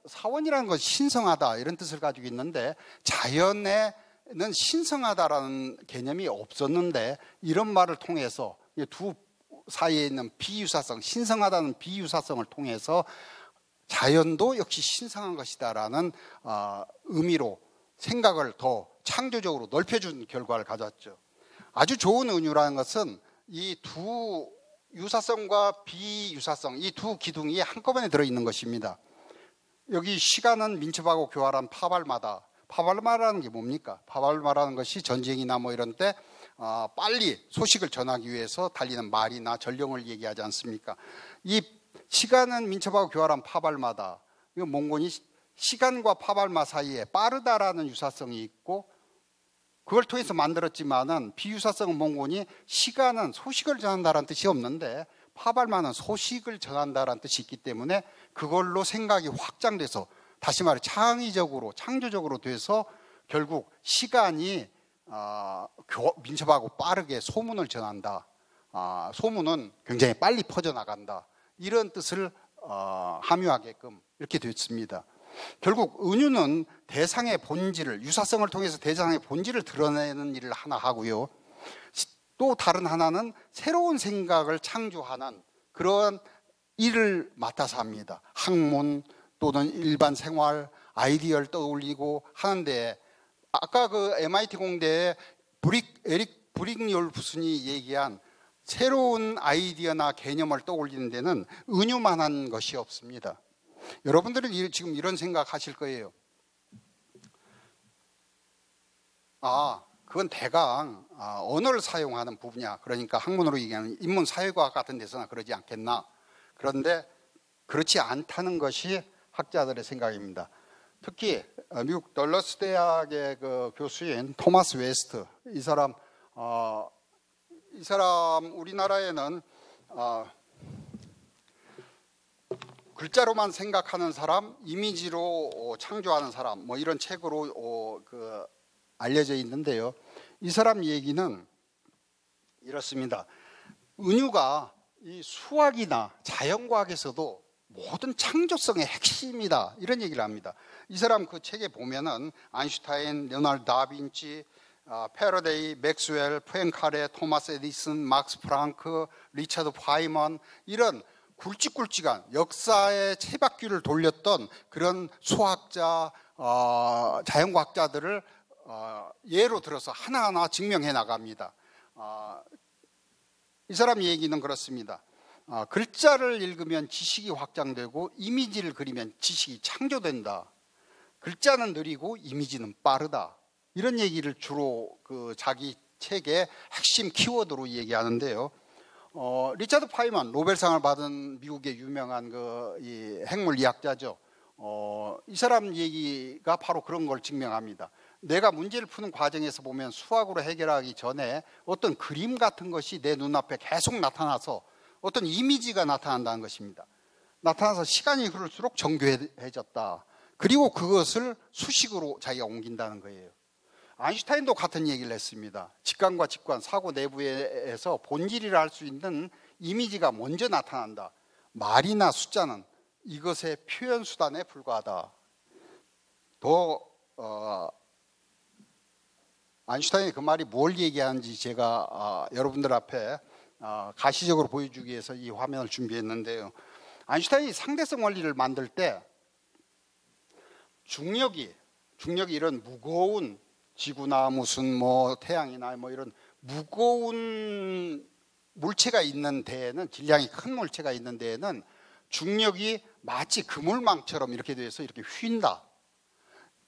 사원이라는 건 신성하다 이런 뜻을 가지고 있는데, 자연에는 신성하다라는 개념이 없었는데 이런 말을 통해서 두 사이에 있는 비유사성, 신성하다는 비유사성을 통해서 자연도 역시 신성한 것이다라는 의미로 생각을 더 창조적으로 넓혀준 결과를 가졌죠. 아주 좋은 은유라는 것은 이 두 유사성과 비유사성, 이 두 기둥이 한꺼번에 들어있는 것입니다. 여기 시간은 민첩하고 교활한 파발마다. 파발마라는 게 뭡니까? 파발마라는 것이 전쟁이나 뭐 이런 때 빨리 소식을 전하기 위해서 달리는 말이나 전령을 얘기하지 않습니까? 이 시간은 민첩하고 교활한 파발마다. 이거 몽곤이 시간과 파발마 사이에 빠르다라는 유사성이 있고, 그걸 통해서 만들었지만은 비유사성은 몽곤이 시간은 소식을 전한다라는 뜻이 없는데 파발마는 소식을 전한다라는 뜻이 있기 때문에 그걸로 생각이 확장돼서, 다시 말해 창의적으로 창조적으로 돼서 결국 시간이 민첩하고 빠르게 소문을 전한다. 소문은 굉장히 빨리 퍼져나간다. 이런 뜻을 함유하게끔 이렇게 됐습니다. 결국 은유는 대상의 본질을, 유사성을 통해서 대상의 본질을 드러내는 일을 하나 하고요. 또 다른 하나는 새로운 생각을 창조하는 그런 일을 맡아서 합니다. 학문 또는 일반 생활, 아이디어를 떠올리고 하는데, 아까 그 MIT 공대에 에릭 브릭열부슨이 얘기한 새로운 아이디어나 개념을 떠올리는 데는 은유만한 것이 없습니다. 여러분들은 지금 이런 생각 하실 거예요. 그건 대강 언어를 사용하는 부분이야. 그러니까 학문으로 얘기하는 인문사회과학 같은 데서나 그러지 않겠나. 그런데 그렇지 않다는 것이 학자들의 생각입니다. 특히 미국 덜러스 대학의 그 교수인 토마스 웨스트, 이 사람 우리나라에는 글자로만 생각하는 사람, 이미지로 창조하는 사람, 뭐 이런 책으로 알려져 있는데요. 이 사람 얘기는 이렇습니다. 은유가 이 수학이나 자연과학에서도 모든 창조성의 핵심이다, 이런 얘기를 합니다. 이 사람 그 책에 보면은 아인슈타인, 레오나르도 다빈치, 패러데이, 맥스웰, 포엔카레, 토마스 에디슨, 막스 프랑크, 리차드 파이먼, 이런 굵직굵직한 역사의 채바퀴를 돌렸던 그런 수학자, 자연과학자들을 예로 들어서 하나하나 증명해 나갑니다. 이 사람 얘기는 그렇습니다. 글자를 읽으면 지식이 확장되고 이미지를 그리면 지식이 창조된다. 글자는 느리고 이미지는 빠르다. 이런 얘기를 주로 그 자기 책의 핵심 키워드로 얘기하는데요. 리차드 파이먼, 노벨상을 받은 미국의 유명한 이 핵물리학자죠. 이 사람 얘기가 바로 그런 걸 증명합니다. 내가 문제를 푸는 과정에서 보면 수학으로 해결하기 전에 어떤 그림 같은 것이 내 눈앞에 계속 나타나서 어떤 이미지가 나타난다는 것입니다. 나타나서 시간이 흐를수록 정교해졌다. 그리고 그것을 수식으로 자기가 옮긴다는 거예요. 아인슈타인도 같은 얘기를 했습니다. 직관과 직관, 사고 내부에서 본질이라 할 수 있는 이미지가 먼저 나타난다. 말이나 숫자는 이것의 표현 수단에 불과하다. 아인슈타인이 그 말이 뭘 얘기하는지 제가 여러분들 앞에 가시적으로 보여주기 위해서 이 화면을 준비했는데요. 아인슈타인이 상대성 원리를 만들 때 중력이 이런 무거운 지구나 무슨 뭐 태양이나 뭐 이런 무거운 물체가 있는 데에는, 질량이 큰 물체가 있는 데에는 중력이 마치 그물망처럼 이렇게 돼서 이렇게 휜다.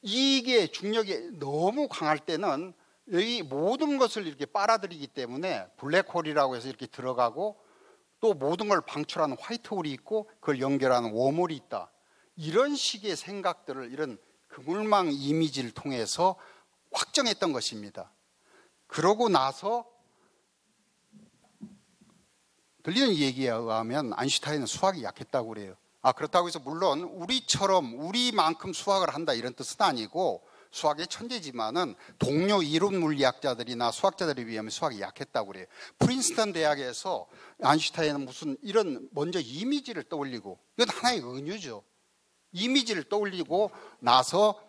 이게 중력이 너무 강할 때는 여기 모든 것을 이렇게 빨아들이기 때문에 블랙홀이라고 해서 이렇게 들어가고, 또 모든 걸 방출하는 화이트홀이 있고 그걸 연결하는 웜홀이 있다. 이런 식의 생각들을 이런 그물망 이미지를 통해서 확정했던 것입니다. 그러고 나서 들리는 얘기에 의하면 아인슈타인은 수학이 약했다고 그래요. 그렇다고 해서 물론 우리만큼 수학을 한다 이런 뜻은 아니고, 수학의 천재지만은 동료 이론 물리학자들이나 수학자들에 비하면 수학이 약했다고 그래요. 프린스턴 대학에서 아인슈타인은 무슨 이런 먼저 이미지를 떠올리고, 이건 하나의 은유죠. 이미지를 떠올리고 나서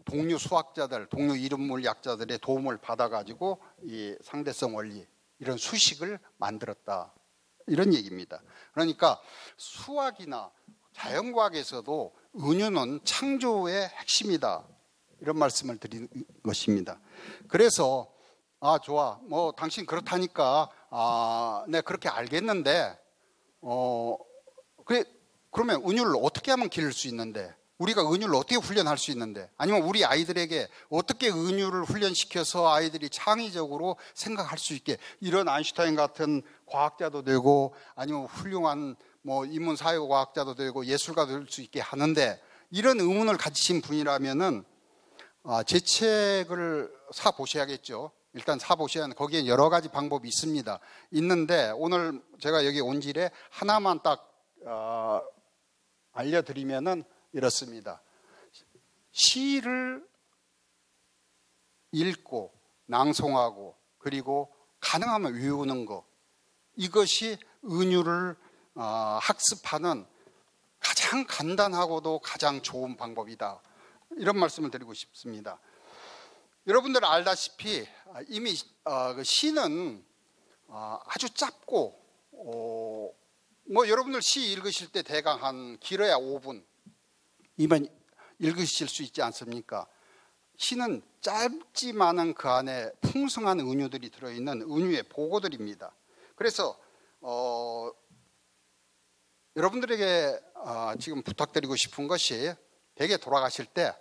동료 수학자들, 동료 이론 물리학자들의 도움을 받아가지고 이 상대성 원리, 이런 수식을 만들었다. 이런 얘기입니다. 그러니까 수학이나 자연과학에서도 은유는 창조의 핵심이다. 이런 말씀을 드린 것입니다. 그래서 좋아, 뭐 당신 그렇다니까 내가 그렇게 알겠는데 그러면 은유를 어떻게 하면 기를 수 있는데, 우리가 은유를 어떻게 훈련할 수 있는데, 아니면 우리 아이들에게 어떻게 은유를 훈련시켜서 아이들이 창의적으로 생각할 수 있게, 이런 아인슈타인 같은 과학자도 되고 아니면 훌륭한 뭐 인문사회과학자도 되고 예술가도 될 수 있게 하는데, 이런 의문을 가지신 분이라면은 제 책을 사 보셔야겠죠. 일단 사 보셔야, 거기에 여러 가지 방법이 있는데 오늘 제가 여기 온 길에 하나만 딱 알려드리면은 이렇습니다. 시를 읽고 낭송하고 그리고 가능하면 외우는 것, 이것이 은유를 학습하는 가장 간단하고도 가장 좋은 방법이다. 이런 말씀을 드리고 싶습니다. 여러분들 알다시피 이미 그 시는 아주 짧고 뭐 여러분들 시 읽으실 때 대강 한 길어야 5분이면 읽으실 수 있지 않습니까? 시는 짧지만은 그 안에 풍성한 은유들이 들어있는 은유의 보고들입니다. 그래서 여러분들에게 지금 부탁드리고 싶은 것이, 댁에 돌아가실 때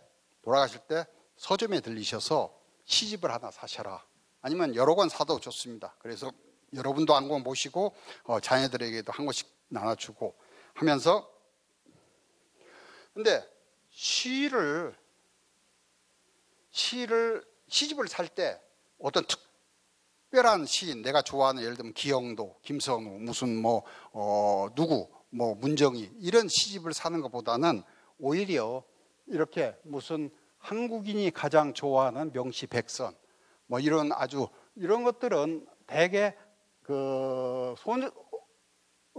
서점에 들리셔서 시집을 하나 사셔라. 아니면 여러 권 사도 좋습니다. 그래서 여러분도 한 권 보시고 자녀들에게도 한 권씩 나눠주고 하면서, 근데 시집을 살 때 어떤 특별한 시인, 내가 좋아하는 예를 들면 기영도, 김성우, 무슨 누구, 문정희, 이런 시집을 사는 것보다는 오히려 이렇게 무슨 한국인이 가장 좋아하는 명시백선, 이런 것들은 대개 그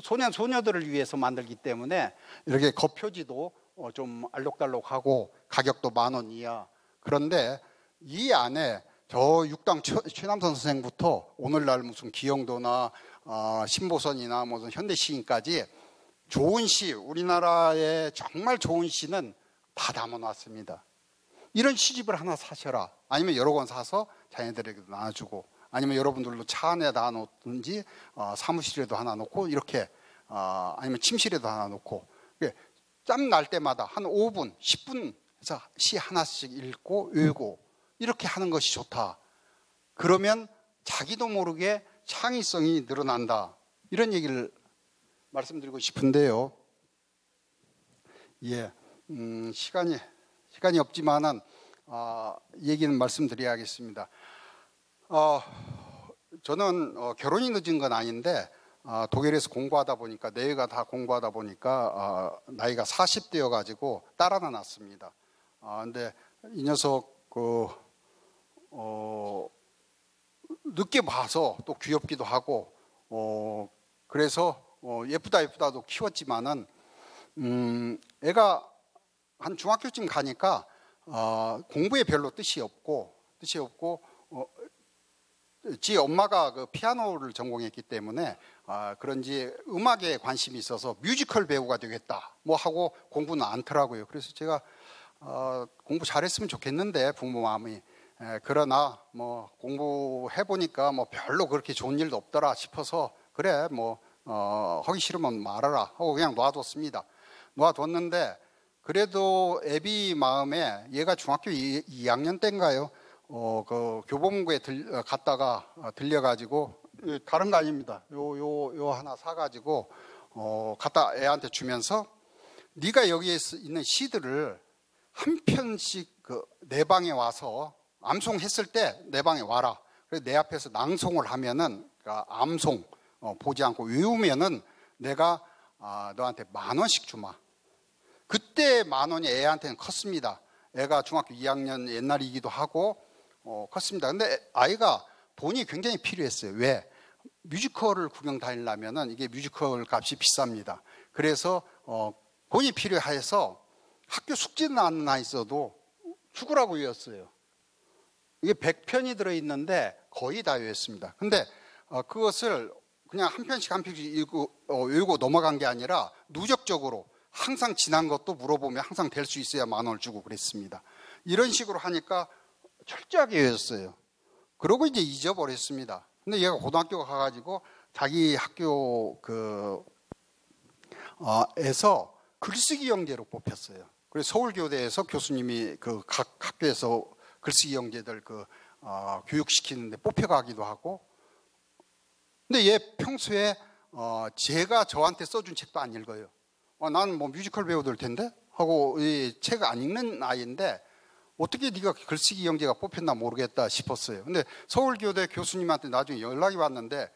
소년들을 위해서 만들기 때문에 이렇게 겉표지도 좀 알록달록하고 가격도 10,000원 이하. 그런데 이 안에 저 육당 최남선 선생부터 오늘날 무슨 기영도나 신보선이나 무슨 현대시인까지 좋은 시, 우리나라의 정말 좋은 시는 다 담아놨습니다. 이런 시집을 하나 사셔라. 아니면 여러 권 사서 자녀들에게도 나눠주고, 아니면 여러분들도 차 안에다 놓든지 사무실에도 하나 놓고, 이렇게 아니면 침실에도 하나 놓고, 짬 날 때마다 한 5분, 10분 해서 시 하나씩 읽고 외우고 이렇게 하는 것이 좋다. 그러면 자기도 모르게 창의성이 늘어난다. 이런 얘기를 말씀드리고 싶은데요. 시간이 없지만은 얘기는 말씀드려야겠습니다. 저는 결혼이 늦은 건 아닌데 독일에서 공부하다 보니까, 내외가 다 공부하다 보니까 나이가 40대여 가지고 딸 하나 낳았습니다. 근데 이 녀석 늦게 봐서 또 귀엽기도 하고 그래서 예쁘다도 키웠지만은 애가 한 중학교쯤 가니까 공부에 별로 뜻이 없고 지 엄마가 그 피아노를 전공했기 때문에 그런지 음악에 관심이 있어서 뮤지컬 배우가 되겠다 뭐 하고 공부는 않더라고요. 그래서 제가 공부 잘했으면 좋겠는데 부모 마음이 그러나 뭐 공부해 보니까 뭐 별로 그렇게 좋은 일도 없더라 싶어서 그래 뭐 하기 싫으면 말아라 하고 그냥 놔뒀습니다. 놔뒀는데 그래도 애비 마음에 얘가 중학교 2학년 때인가요? 그 교보문고에 갔다가 들려가지고 다른 거 아닙니다. 요 하나 사가지고 갖다 애한테 주면서 네가 여기에 있는 시들을 한 편씩 내 방에 와서 암송했을 때 내 방에 와라. 그래서 내 앞에서 낭송을 하면은 그러니까 암송 보지 않고 외우면은 내가 너한테 10,000원씩 주마. 그때 10,000원이 애한테는 컸습니다. 애가 중학교 2학년 옛날이기도 하고 컸습니다. 근데 아이가 돈이 굉장히 필요했어요. 왜? 뮤지컬을 구경 다니려면은 이게 뮤지컬 값이 비쌉니다. 그래서 돈이 필요해서 학교 숙제는 안 있어도 죽으라고 외웠어요. 이게 100편이 들어있는데 거의 다 외웠습니다. 근데 그것을 그냥 한 편씩 외우고 넘어간 게 아니라 누적적으로 항상 지난 것도 물어보면 항상 될 수 있어야 10,000원을 주고 그랬습니다. 이런 식으로 하니까 철저하게 외웠어요. 그러고 이제 잊어버렸습니다. 근데 얘가 고등학교 가가지고 자기 학교 에서 글쓰기 영재로 뽑혔어요. 그래서 서울교대에서 교수님이 그 각 학교에서 글쓰기 영재들 교육시키는데 뽑혀가기도 하고. 근데 얘 평소에 제가 저한테 써준 책도 안 읽어요. 나는 뭐 뮤지컬 배우 될 텐데 하고 이 책 안 읽는 아이인데 어떻게 네가 글쓰기 영재가 뽑혔나 모르겠다 싶었어요. 근데 서울교대 교수님한테 나중에 연락이 왔는데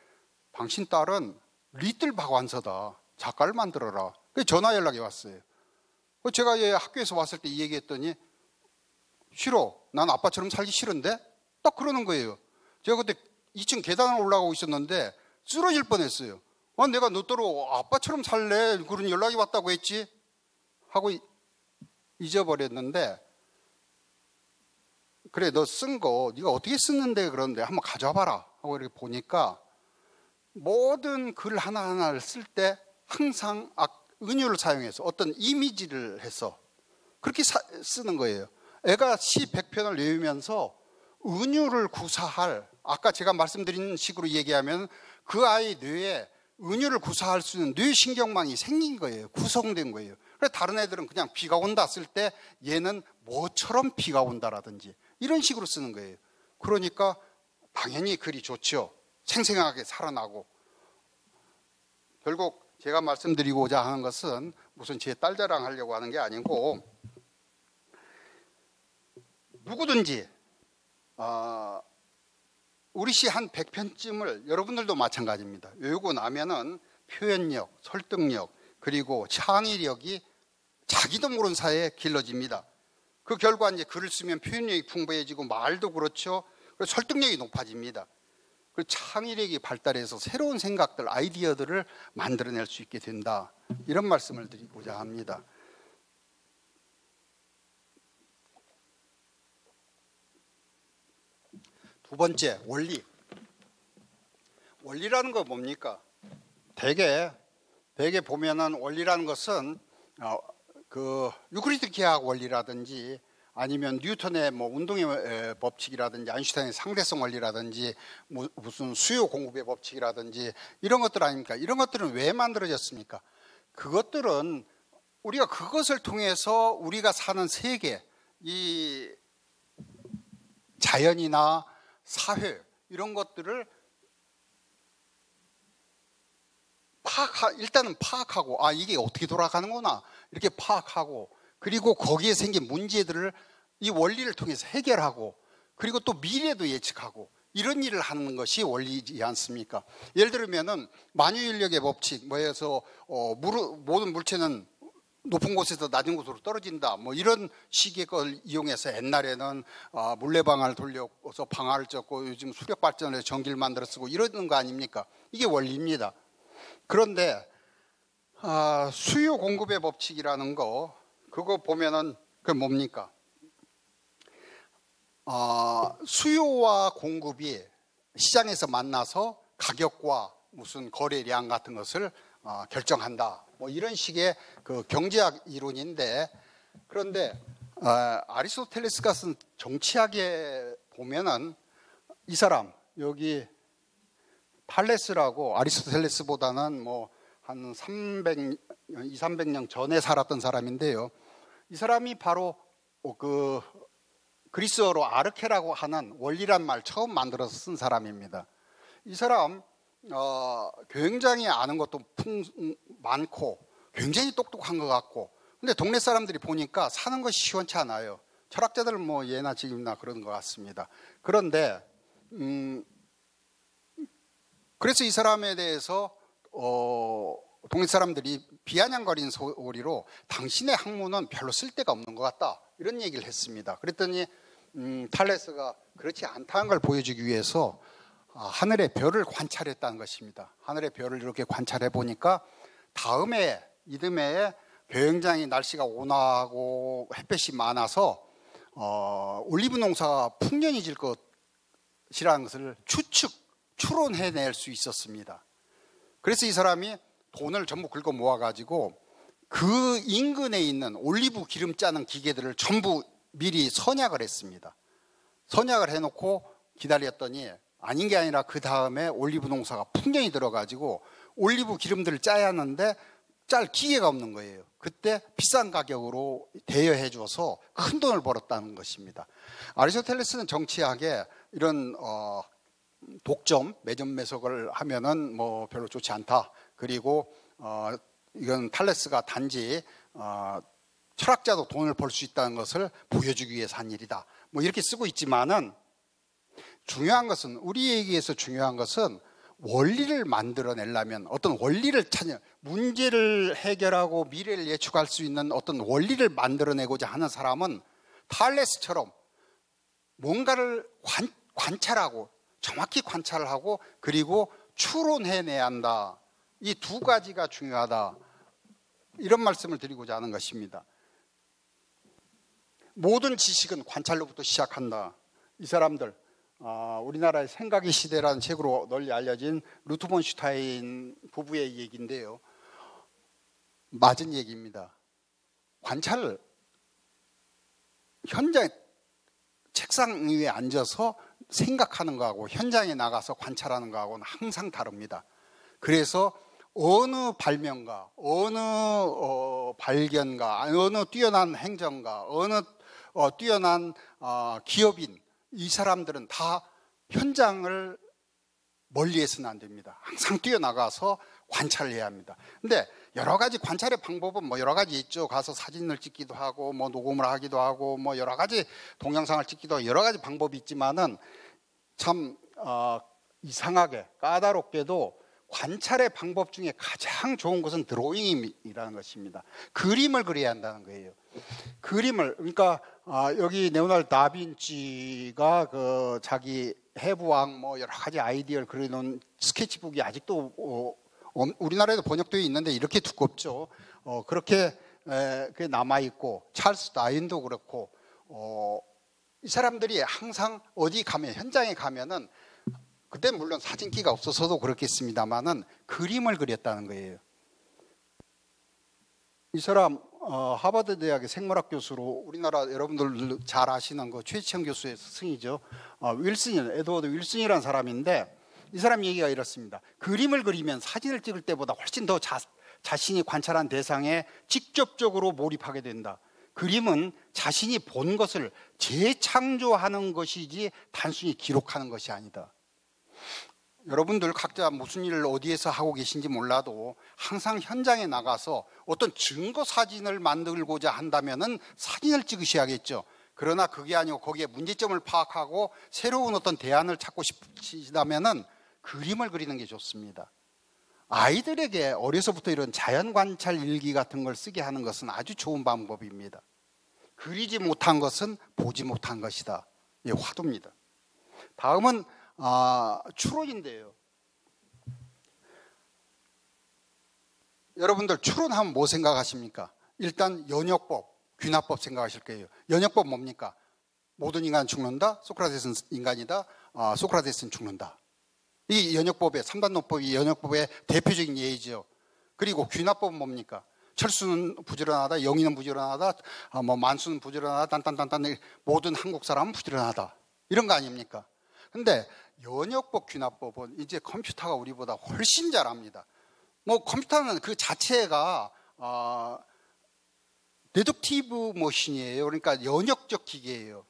당신 딸은 리틀 박완서다. 작가를 만들어라. 그래서 전화 연락이 왔어요. 제가 얘 학교에서 왔을 때 이 얘기했더니 싫어. 난 아빠처럼 살기 싫은데? 딱 그러는 거예요. 제가 그때 2층 계단을 올라가고 있었는데 쓰러질 뻔했어요. 내가 너더러 아빠처럼 살래. 그런 연락이 왔다고 했지. 하고 잊어버렸는데 그래 너 쓴 거 네가 어떻게 쓰는데 그러는데 한번 가져와봐라 하고 이렇게 보니까 모든 글 하나하나를 쓸 때 항상 은유를 사용해서 어떤 이미지를 해서 그렇게 쓰는 거예요. 애가 시 100편을 외우면서 은유를 구사할 아까 제가 말씀드린 식으로 얘기하면 그 아이 뇌에 은유를 구사할 수 있는 뇌신경망이 생긴 거예요. 구성된 거예요. 그래서 다른 애들은 그냥 비가 온다 쓸 때 얘는 뭐처럼 비가 온다라든지 이런 식으로 쓰는 거예요. 그러니까 당연히 글이 좋죠. 생생하게 살아나고. 결국 제가 말씀드리고자 하는 것은 무슨 제 딸 자랑하려고 하는 게 아니고 누구든지 우리 시 한 100편쯤을 여러분들도 마찬가지입니다. 외우고 나면은 표현력, 설득력 그리고 창의력이 자기도 모르는 사이에 길러집니다. 그 결과 이제 글을 쓰면 표현력이 풍부해지고 말도 그렇죠. 그리고 설득력이 높아집니다. 그리고 창의력이 발달해서 새로운 생각들, 아이디어들을 만들어낼 수 있게 된다. 이런 말씀을 드리고자 합니다. 두 번째, 원리. 원리라는 건 뭡니까? 대개 보면은 원리라는 것은 그 유클리드 기하학 원리라든지 아니면 뉴턴의 뭐 운동의 법칙이라든지 아인슈타인의 상대성 원리라든지 무슨 수요 공급의 법칙이라든지 이런 것들 아닙니까? 이런 것들은 왜 만들어졌습니까? 그것들은 우리가 그것을 통해서 우리가 사는 세계, 이 자연이나 사회 이런 것들을 일단은 파악하고 이게 어떻게 돌아가는구나 이렇게 파악하고 그리고 거기에 생긴 문제들을 이 원리를 통해서 해결하고 그리고 또 미래도 예측하고 이런 일을 하는 것이 원리지 않습니까? 예를 들면은 만유인력의 법칙 뭐해서 모든 물체는 높은 곳에서 낮은 곳으로 떨어진다. 뭐 이런 식의 걸 이용해서 옛날에는 물레방아를 돌려서 방아를 쪘고 요즘 수력 발전해서 전기를 만들어 쓰고 이러는 거 아닙니까? 이게 원리입니다. 그런데 수요 공급의 법칙이라는 거 그거 보면은 그게 뭡니까? 수요와 공급이 시장에서 만나서 가격과 무슨 거래량 같은 것을 결정한다. 뭐 이런 식의 그 경제학 이론인데, 그런데 아리스토텔레스가 쓴 정치학에 보면은 이 사람 여기 탈레스라고 아리스토텔레스보다는 뭐 한 200년 전에 살았던 사람인데요. 이 사람이 바로 그 그리스어로 아르케라고 하는 원리란 말 처음 만들어서 쓴 사람입니다. 이 사람 굉장히 아는 것도 많고 굉장히 똑똑한 것 같고, 근데 동네 사람들이 보니까 사는 것이 시원치 않아요. 철학자들은 뭐 예나 지금이나 그런 것 같습니다. 그런데 그래서 이 사람에 대해서 동네 사람들이 비아냥거리는 소리로 당신의 학문은 별로 쓸데가 없는 것 같다 이런 얘기를 했습니다. 그랬더니 탈레스가 그렇지 않다는 걸 보여주기 위해서 하늘의 별을 관찰했다는 것입니다. 하늘의 별을 이렇게 관찰해 보니까 다음해 이듬해에 굉장히 날씨가 온화하고 햇볕이 많아서 올리브 농사가 풍년이질 것이라는 것을 추론해낼 수 있었습니다. 그래서 이 사람이 돈을 전부 긁어 모아가지고 그 인근에 있는 올리브 기름 짜는 기계들을 전부 미리 선약을 했습니다. 선약을 해놓고 기다렸더니 아닌 게 아니라 그 다음에 올리브 농사가 풍년이 들어가지고 올리브 기름들을 짜야 하는데 짤 기계가 없는 거예요. 그때 비싼 가격으로 대여해 줘서 큰 돈을 벌었다는 것입니다. 아리스토텔레스는 정치학에 이런 독점, 매점매석을 하면은 뭐 별로 좋지 않다. 그리고 이건 탈레스가 단지 철학자도 돈을 벌 수 있다는 것을 보여주기 위해서 한 일이다. 뭐 이렇게 쓰고 있지만은 중요한 것은, 우리에게서 중요한 것은 원리를 만들어내려면 어떤 원리를 찾는, 문제를 해결하고 미래를 예측할 수 있는 어떤 원리를 만들어내고자 하는 사람은 탈레스처럼 뭔가를 관찰하고 정확히 관찰을 하고 그리고 추론해내야 한다. 이 두 가지가 중요하다. 이런 말씀을 드리고자 하는 것입니다. 모든 지식은 관찰로부터 시작한다. 이 사람들, 우리나라의 생각의 시대라는 책으로 널리 알려진 루트 본 슈타인 부부의 얘기인데요. 맞은 얘기입니다. 관찰을 현장 책상 위에 앉아서 생각하는 거하고 현장에 나가서 관찰하는 거하고는 항상 다릅니다. 그래서 어느 발명가, 어느 발견가, 어느 뛰어난 행정가, 어느 뛰어난 기업인, 이 사람들은 다 현장을 멀리해서는 안 됩니다. 항상 뛰어나가서 관찰을 해야 합니다. 근데 여러 가지 관찰의 방법은 뭐 여러 가지 있죠. 가서 사진을 찍기도 하고 뭐 녹음을 하기도 하고 뭐 여러 가지 동영상을 찍기도 하고 여러 가지 방법이 있지만은 참 이상하게 까다롭게도 관찰의 방법 중에 가장 좋은 것은 드로잉이라는 것입니다. 그림을 그려야 한다는 거예요. 그림을, 그러니까 여기 레오나르도 다빈치가 그 자기 해부왕 뭐 여러 가지 아이디어를 그려놓은 스케치북이 아직도 우리나라에도 번역되어 있는데 이렇게 두껍죠. 그렇게 남아 있고, 찰스 다윈도 그렇고, 이 사람들이 항상 어디 가면, 현장에 가면은, 그때 물론 사진기가 없어서도 그렇겠습니다만은 그림을 그렸다는 거예요. 이 사람 하버드 대학의 생물학 교수로, 우리나라 여러분들 잘 아시는 그 최지청 교수의 스승이죠. 에드워드 윌슨이라는 사람인데, 이 사람 얘기가 이렇습니다. 그림을 그리면 사진을 찍을 때보다 훨씬 더 자신이 관찰한 대상에 직접적으로 몰입하게 된다. 그림은 자신이 본 것을 재창조하는 것이지 단순히 기록하는 것이 아니다. 여러분들 각자 무슨 일을 어디에서 하고 계신지 몰라도 항상 현장에 나가서 어떤 증거 사진을 만들고자 한다면은 사진을 찍으셔야겠죠. 그러나 그게 아니고 거기에 문제점을 파악하고 새로운 어떤 대안을 찾고 싶으시다면은 그림을 그리는 게 좋습니다. 아이들에게 어려서부터 이런 자연 관찰 일기 같은 걸 쓰게 하는 것은 아주 좋은 방법입니다. 그리지 못한 것은 보지 못한 것이다. 예, 화두입니다. 다음은 추론인데요. 여러분들 추론하면 뭐 생각하십니까? 일단 연역법, 귀납법 생각하실 거예요. 연역법 뭡니까? 모든 인간은 죽는다. 소크라테스는 인간이다. 소크라테스는 죽는다. 이 연역법의 3단노법이 연역법의 대표적인 예이죠. 그리고 귀납법은 뭡니까? 철수는 부지런하다. 영희는 부지런하다. 만수는 부지런하다. 딴딴딴딴 모든 한국 사람은 부지런하다. 이런 거 아닙니까? 근데 연역법, 귀납법은 이제 컴퓨터가 우리보다 훨씬 잘합니다. 컴퓨터는 그 자체가 데덕티브 머신이에요. 그러니까 연역적 기계예요.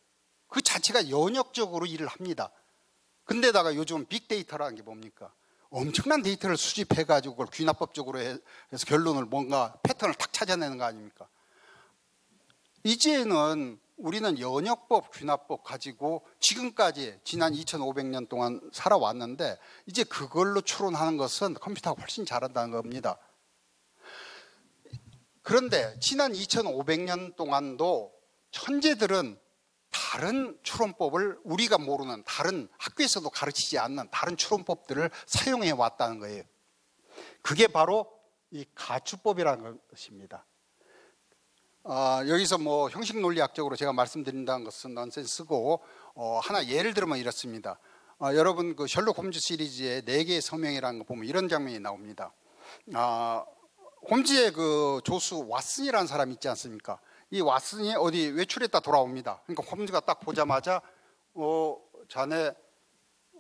그 자체가 연역적으로 일을 합니다. 근데다가 요즘 빅데이터라는 게 뭡니까? 엄청난 데이터를 수집해가지고 그걸 귀납법적으로 해서 결론을 뭔가 패턴을 탁 찾아내는 거 아닙니까? 이제는 우리는 연역법, 귀납법 가지고 지금까지 지난 2500년 동안 살아왔는데 이제 그걸로 추론하는 것은 컴퓨터가 훨씬 잘한다는 겁니다. 그런데 지난 2500년 동안도 천재들은 다른 추론법을 우리가 모르는 다른 학교에서도 가르치지 않는 다른 추론법들을 사용해 왔다는 거예요. 그게 바로 이 가추법이라는 것입니다. 여기서 형식 논리학적으로 제가 말씀드린다는 것은 넌센스고 하나 예를 들면 이렇습니다. 여러분 그 셜록 홈즈 시리즈의 4개의 서명이라는 거 보면 이런 장면이 나옵니다. 홈즈의 그 조수 왓슨이라는 사람이 있지 않습니까? 이 왓슨이 어디 외출했다 돌아옵니다. 그러니까 홈즈가 딱 보자마자 자네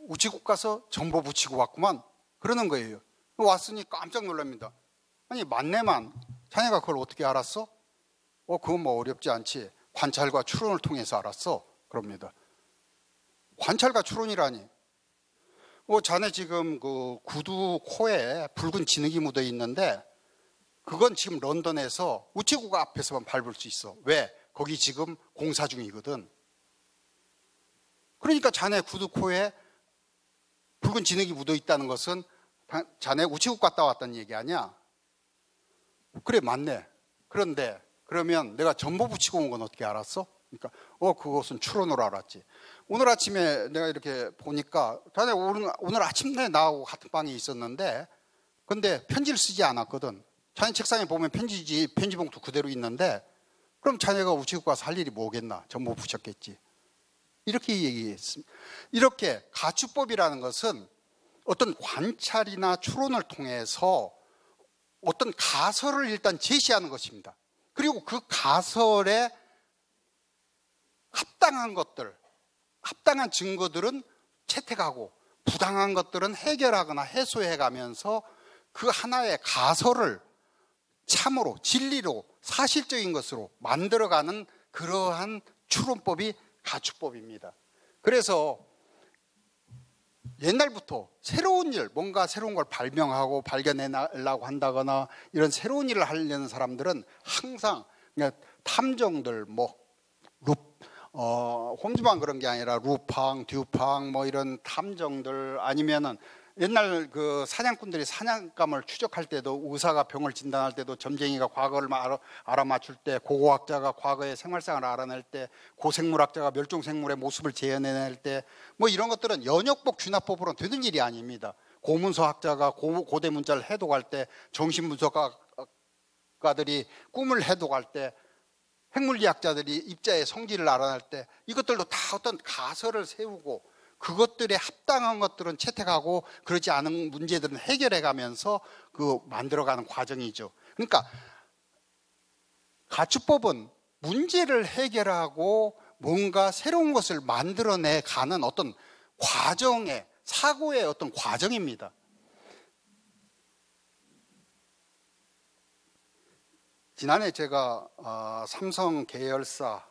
우체국 가서 정보 붙이고 왔구만 그러는 거예요. 왓슨이 깜짝 놀랍니다. 아니 만내만 자네가 그걸 어떻게 알았어? 그건 어렵지 않지. 관찰과 추론을 통해서 알았어. 그럽니다. 관찰과 추론이라니. 자네 지금 그 구두 코에 붉은 진흙이 묻어 있는데 그건 지금 런던에서 우체국 앞에서만 밟을 수 있어. 왜? 거기 지금 공사 중이거든. 그러니까 자네 구두 코에 붉은 진흙이 묻어 있다는 것은 자네 우체국 갔다 왔다는 얘기 아니야? 그래 맞네. 그런데 그러면 내가 정보 붙이고 온 건 어떻게 알았어? 그러니까 그것은 추론으로 알았지. 오늘 아침에 내가 이렇게 보니까 자네 오늘 아침 내 나하고 같은 방에 있었는데 근데 편지를 쓰지 않았거든. 자네 책상에 보면 편지 봉투 그대로 있는데 그럼 자네가 우체국 가서 할 일이 뭐겠나? 정보 붙였겠지. 이렇게 얘기했습니다. 이렇게 가추법이라는 것은 어떤 관찰이나 추론을 통해서 어떤 가설을 일단 제시하는 것입니다. 그리고 그 가설에 합당한 것들, 합당한 증거들은 채택하고 부당한 것들은 해결하거나 해소해가면서 그 하나의 가설을 참으로 진리로 사실적인 것으로 만들어가는 그러한 추론법이 가추법입니다. 그래서 옛날부터 새로운 일, 뭔가 새로운 걸 발명하고 발견해내려고 한다거나 이런 새로운 일을 하려는 사람들은 항상 탐정들, 홈즈만 그런 게 아니라 루팡, 듀팡 이런 탐정들 아니면은 옛날 그 사냥꾼들이 사냥감을 추적할 때도 의사가 병을 진단할 때도 점쟁이가 과거를 알아맞출 때 고고학자가 과거의 생활상을 알아낼 때 고생물학자가 멸종생물의 모습을 재현해낼 때 이런 것들은 연역법 귀납법으로는 되는 일이 아닙니다. 고문서학자가 고대 문자를 해독할 때 정신분석가들이 꿈을 해독할 때 핵물리학자들이 입자의 성질을 알아낼 때 이것들도 다 어떤 가설을 세우고 그것들에 합당한 것들은 채택하고 그러지 않은 문제들은 해결해가면서 만들어가는 과정이죠. 그러니까 가추법은 문제를 해결하고 뭔가 새로운 것을 만들어내가는 어떤 과정의 사고의 어떤 과정입니다. 지난해 제가 삼성 계열사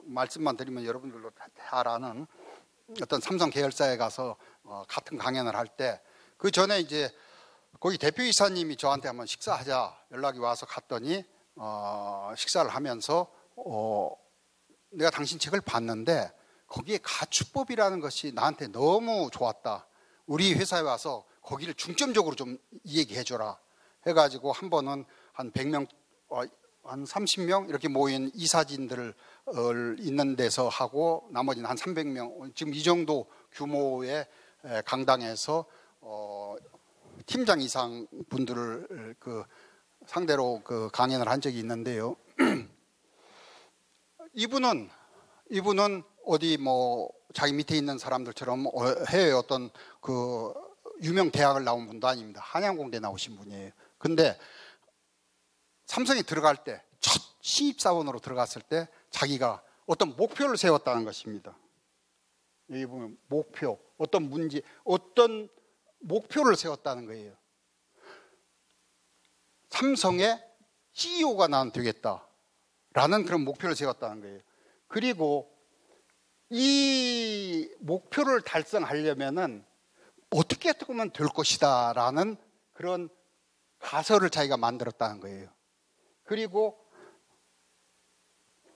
말씀만 드리면 여러분들도 잘 아는 어떤 삼성 계열사에 가서 같은 강연을 할 때 그 전에 이제 거기 대표이사님이 저한테 한번 식사하자 연락이 와서 갔더니 식사를 하면서 내가 당신 책을 봤는데 거기에 가추법이라는 것이 나한테 너무 좋았다. 우리 회사에 와서 거기를 중점적으로 좀 얘기해줘라 해가지고 한 번은 한 100명, 한 30명 이렇게 모인 이사진들 있는 데서 하고 나머지는 한 300명, 지금 이 정도 규모의 강당에서 팀장 이상 분들을 그 상대로 그 강연을 한 적이 있는데요. 이분은 어디 뭐 자기 밑에 있는 사람들처럼 해외 어떤 그 유명 대학을 나온 분도 아닙니다. 한양공대 나오신 분이에요. 근데 삼성에 들어갈 때 첫 신입사원으로 들어갔을 때 자기가 어떤 목표를 세웠다는 것입니다. 여기 보면 목표, 어떤 문제, 어떤 목표를 세웠다는 거예요. 삼성의 CEO가 나는 되겠다라는 그런 목표를 세웠다는 거예요. 그리고 이 목표를 달성하려면은 어떻게 하면 될 것이다라는 그런 가설을 자기가 만들었다는 거예요. 그리고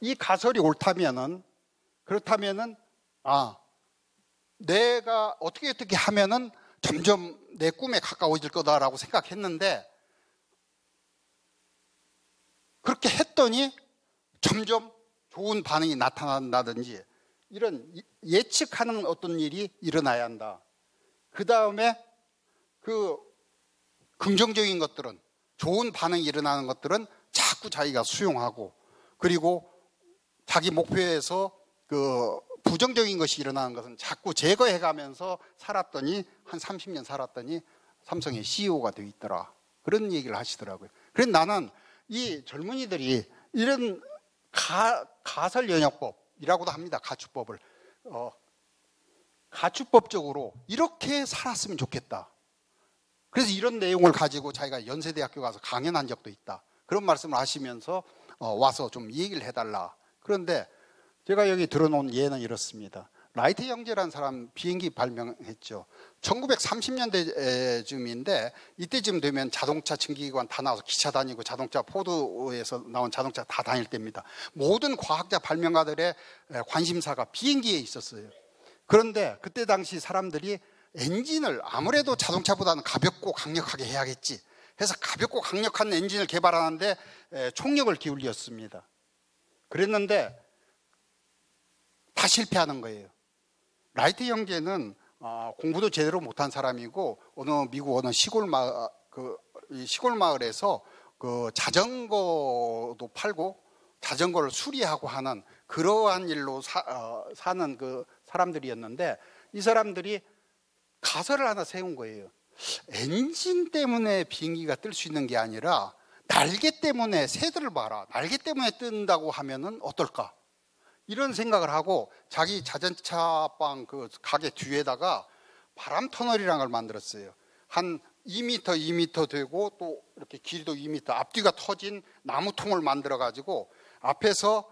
이 가설이 옳다면은, 그렇다면은 내가 어떻게 하면은 점점 내 꿈에 가까워질 거다라고 생각했는데, 그렇게 했더니 점점 좋은 반응이 나타난다든지 이런 예측하는 어떤 일이 일어나야 한다. 그 다음에 그 긍정적인 것들은, 좋은 반응이 일어나는 것들은 자꾸 자기가 수용하고, 그리고 자기 목표에서 그 부정적인 것이 일어나는 것은 자꾸 제거해가면서 살았더니 한 30년 살았더니 삼성의 CEO가 되어 있더라. 그런 얘기를 하시더라고요. 그래서 나는 이 젊은이들이 이런 가설연역법이라고도 합니다. 가축법을. 가축법적으로 이렇게 살았으면 좋겠다. 그래서 이런 내용을 가지고 자기가 연세대학교 가서 강연한 적도 있다. 그런 말씀을 하시면서 와서 좀 얘기를 해달라. 그런데 제가 여기 들어놓은 예는 이렇습니다. 라이트 형제라는 사람 비행기 발명했죠. 1930년대쯤인데 이때쯤 되면 자동차 증기기관 다 나와서 기차 다니고 자동차 포드에서 나온 자동차 다 다닐 때입니다. 모든 과학자 발명가들의 관심사가 비행기에 있었어요. 그런데 그때 당시 사람들이 엔진을 아무래도 자동차보다는 가볍고 강력하게 해야겠지 해서 가볍고 강력한 엔진을 개발하는데 총력을 기울였습니다. 그랬는데 다 실패하는 거예요. 라이트 형제는 공부도 제대로 못한 사람이고 미국 어느 시골 마을에서 그 자전거도 팔고 자전거를 수리하고 하는 그러한 일로 사는 그 사람들이었는데, 이 사람들이 가설을 하나 세운 거예요. 엔진 때문에 비행기가 뜰 수 있는 게 아니라 날개 때문에, 새들을 봐라, 날개 때문에 뜬다고 하면은 어떨까? 이런 생각을 하고 자기 자전차방 그 가게 뒤에다가 바람 터널이라는 걸 만들었어요. 한 2m 되고 또 이렇게 길이도 2m, 앞뒤가 터진 나무통을 만들어 가지고 앞에서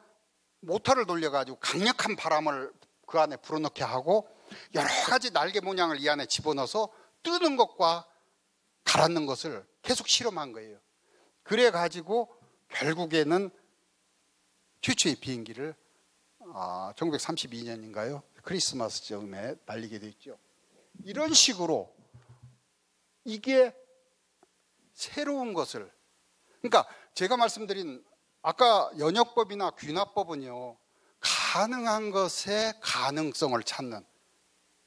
모터를 돌려 가지고 강력한 바람을 그 안에 불어넣게 하고 여러 가지 날개 모양을 이 안에 집어넣어서 뜨는 것과 가라앉는 것을 계속 실험한 거예요. 그래 가지고 결국에는 최초의 비행기를 1932년인가요? 크리스마스 즈음에 날리게 됐죠. 이런 식으로 이게 새로운 것을, 그러니까 제가 말씀드린 아까 연역법이나 귀납법은요, 가능한 것의 가능성을 찾는,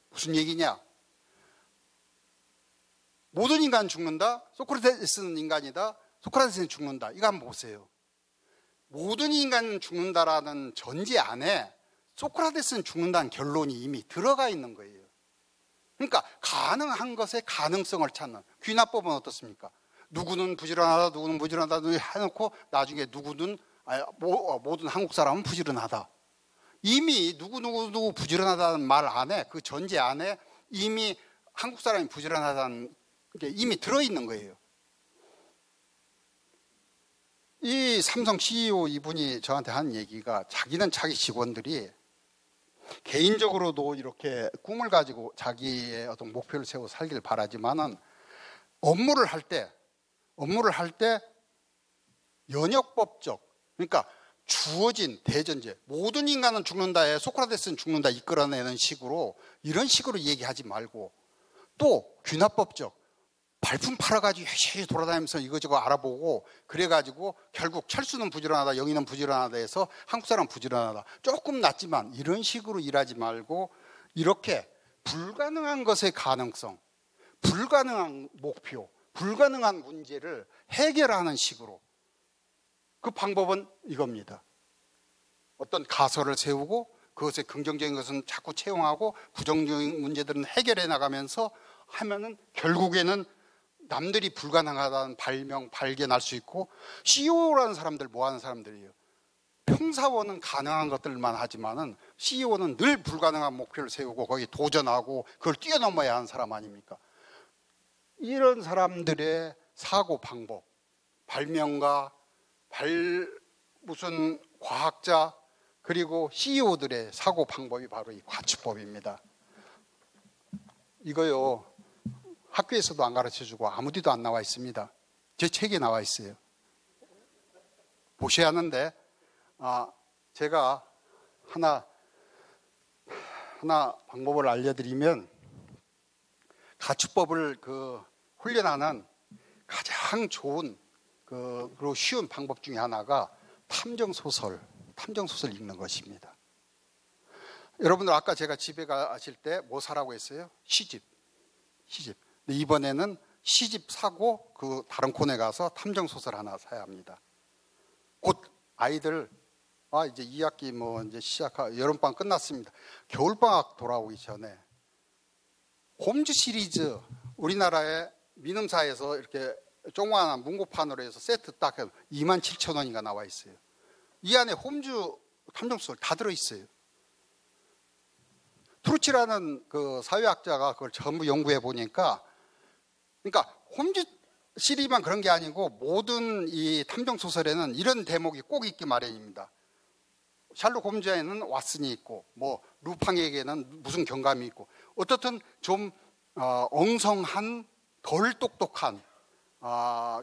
무슨 얘기냐? 모든 인간은 죽는다. 소크라테스는 인간이다. 소크라테스는 죽는다. 이거 한번 보세요. 모든 인간은 죽는다라는 전제 안에 소크라테스는 죽는다는 결론이 이미 들어가 있는 거예요. 그러니까 가능한 것의 가능성을 찾는, 귀납법은 어떻습니까? 누구는 부지런하다, 누구는 부지런하다 해놓고 나중에 누구는 모든 한국 사람은 부지런하다. 이미 누구 부지런하다는 말 안에, 그 전제 안에 이미 한국 사람이 부지런하다는 게 이미 들어있는 거예요. 이 삼성 CEO 이분이 저한테 한 얘기가, 자기는 자기 직원들이 개인적으로도 이렇게 꿈을 가지고 자기의 어떤 목표를 세워 살길 바라지만은 업무를 할 때 연역법적, 그러니까 주어진 대전제, 모든 인간은 죽는다에 소크라테스는 죽는다 이끌어내는 식으로, 이런 식으로 얘기하지 말고, 또 귀납법적, 발품 팔아가지고 열심히 돌아다니면서 이거저거 알아보고 그래가지고 결국 철수는 부지런하다, 영희는 부지런하다 해서 한국 사람 부지런하다. 조금 낫지만 이런 식으로 일하지 말고 이렇게 불가능한 것의 가능성, 불가능한 목표, 불가능한 문제를 해결하는 식으로. 그 방법은 이겁니다. 어떤 가설을 세우고 그것의 긍정적인 것은 자꾸 채용하고 부정적인 문제들은 해결해 나가면서 하면은 결국에는 남들이 불가능하다는 발견할 수 있고, CEO라는 사람들 뭐 하는 사람들이에요? 평사원은 가능한 것들만 하지만은 CEO는 늘 불가능한 목표를 세우고 거기 도전하고 그걸 뛰어넘어야 하는 사람 아닙니까? 이런 사람들의 사고 방법, 발명가, 무슨 과학자, 그리고 CEO들의 사고 방법이 바로 이 과추법입니다. 이거요, 학교에서도 안 가르쳐주고 아무 데도 안 나와 있습니다. 제 책에 나와 있어요. 보셔야 하는데, 제가 하나 방법을 알려드리면, 가추법을 훈련하는 가장 좋은 그리고 쉬운 방법 중에 하나가 탐정소설 읽는 것입니다. 여러분들 아까 제가 집에 가실 때 뭐 사라고 했어요? 시집. 근데 이번에는 시집 사고 그 다른 콘에 가서 탐정소설 하나 사야 합니다. 곧 아이들 이제 2학기 이제 여름방학 끝났습니다. 겨울방학 돌아오기 전에 홈즈 시리즈, 우리나라의 민음사에서 이렇게 조그마한 문고판으로 해서 세트 딱 27,000원인가 나와 있어요. 이 안에 홈즈 탐정소설 다 들어있어요. 트루치라는 그 사회학자가 그걸 전부 연구해 보니까, 그러니까 홈즈 시리즈만 그런 게 아니고 모든 이 탐정소설에는 이런 대목이 꼭 있기 마련입니다. 셜록 홈즈에는 왓슨이 있고, 루팡에게는 무슨 경감이 있고, 어떻든 좀 엉성한, 덜 똑똑한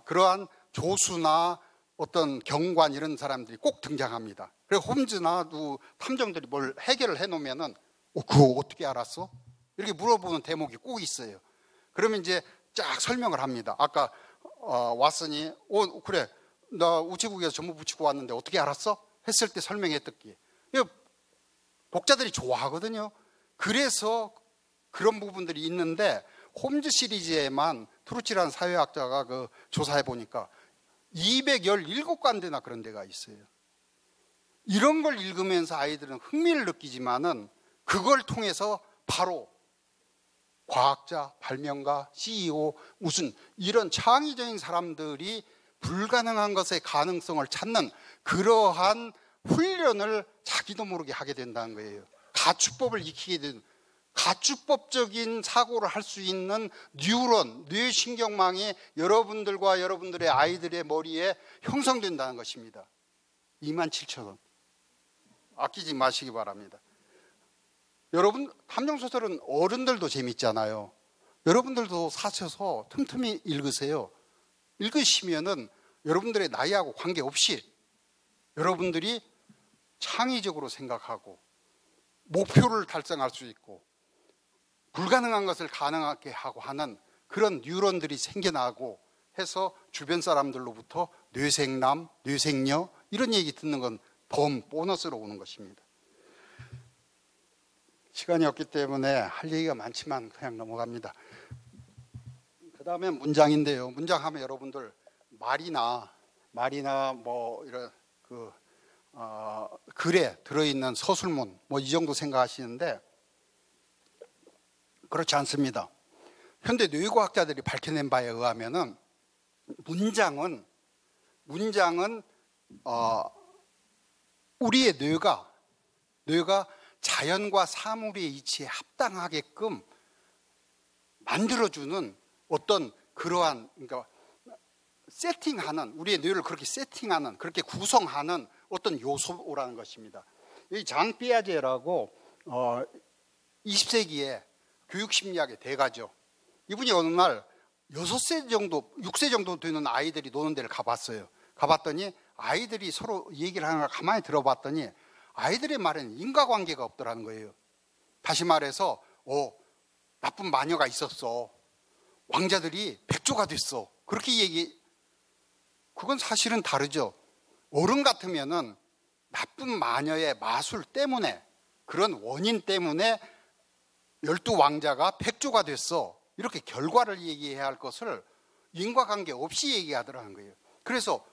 그러한 조수나 어떤 경관 이런 사람들이 꼭 등장합니다. 그리고 홈즈나 탐정들이 뭘 해결을 해놓으면은 그거 어떻게 알았어? 이렇게 물어보는 대목이 꼭 있어요. 그러면 이제 쫙 설명을 합니다. 아까 왓슨이 그래 나 우체국에서 전부 붙이고 왔는데 어떻게 알았어? 했을 때 설명했던 게 독자들이 좋아하거든요. 그래서 그런 부분들이 있는데 홈즈 시리즈에만 트루치라는 사회학자가 조사해 보니까 217관데나 그런 데가 있어요. 이런 걸 읽으면서 아이들은 흥미를 느끼지만은 그걸 통해서 바로 과학자, 발명가, CEO 무슨 이런 창의적인 사람들이 불가능한 것의 가능성을 찾는 그러한 훈련을 자기도 모르게 하게 된다는 거예요. 가축법을 익히게 된, 가축법적인 사고를 할 수 있는 뉴런, 뇌신경망이 여러분들과 여러분들의 아이들의 머리에 형성된다는 것입니다. 27,000원. 아끼지 마시기 바랍니다. 여러분, 탐정소설은 어른들도 재밌잖아요. 여러분들도 사셔서 틈틈이 읽으세요. 읽으시면은 여러분들의 나이하고 관계없이 여러분들이 창의적으로 생각하고 목표를 달성할 수 있고 불가능한 것을 가능하게 하고 하는 그런 뉴런들이 생겨나고 해서 주변 사람들로부터 뇌생남, 뇌생녀 이런 얘기 듣는 건 보너스로 오는 것입니다. 시간이 없기 때문에 할 얘기가 많지만 그냥 넘어갑니다. 그 다음에 문장인데요. 문장하면 여러분들 말이나 이런 글에 들어있는 서술문 이 정도 생각하시는데 그렇지 않습니다. 현대 뇌과학자들이 밝혀낸 바에 의하면은 문장은 우리의 뇌가 자연과 사물의 이치에 합당하게끔 만들어주는 어떤 그러한, 그러니까 세팅하는, 우리의 뇌를 그렇게 세팅하는, 그렇게 구성하는 어떤 요소라는 것입니다. 이 장 피아제라고 20세기에 교육심리학의 대가죠. 이분이 어느 날 6세 정도 되는 아이들이 노는 데를 가봤어요. 가봤더니 아이들이 서로 얘기를 하는 걸 가만히 들어봤더니 아이들의 말에는 인과관계가 없더라는 거예요. 다시 말해서 나쁜 마녀가 있었어. 왕자들이 백조가 됐어. 그렇게 그건 사실은 다르죠. 어른 같으면은 나쁜 마녀의 마술 때문에, 그런 원인 때문에 12왕자가 백조가 됐어. 이렇게 결과를 얘기해야 할 것을 인과관계 없이 얘기하더라는 거예요. 그래서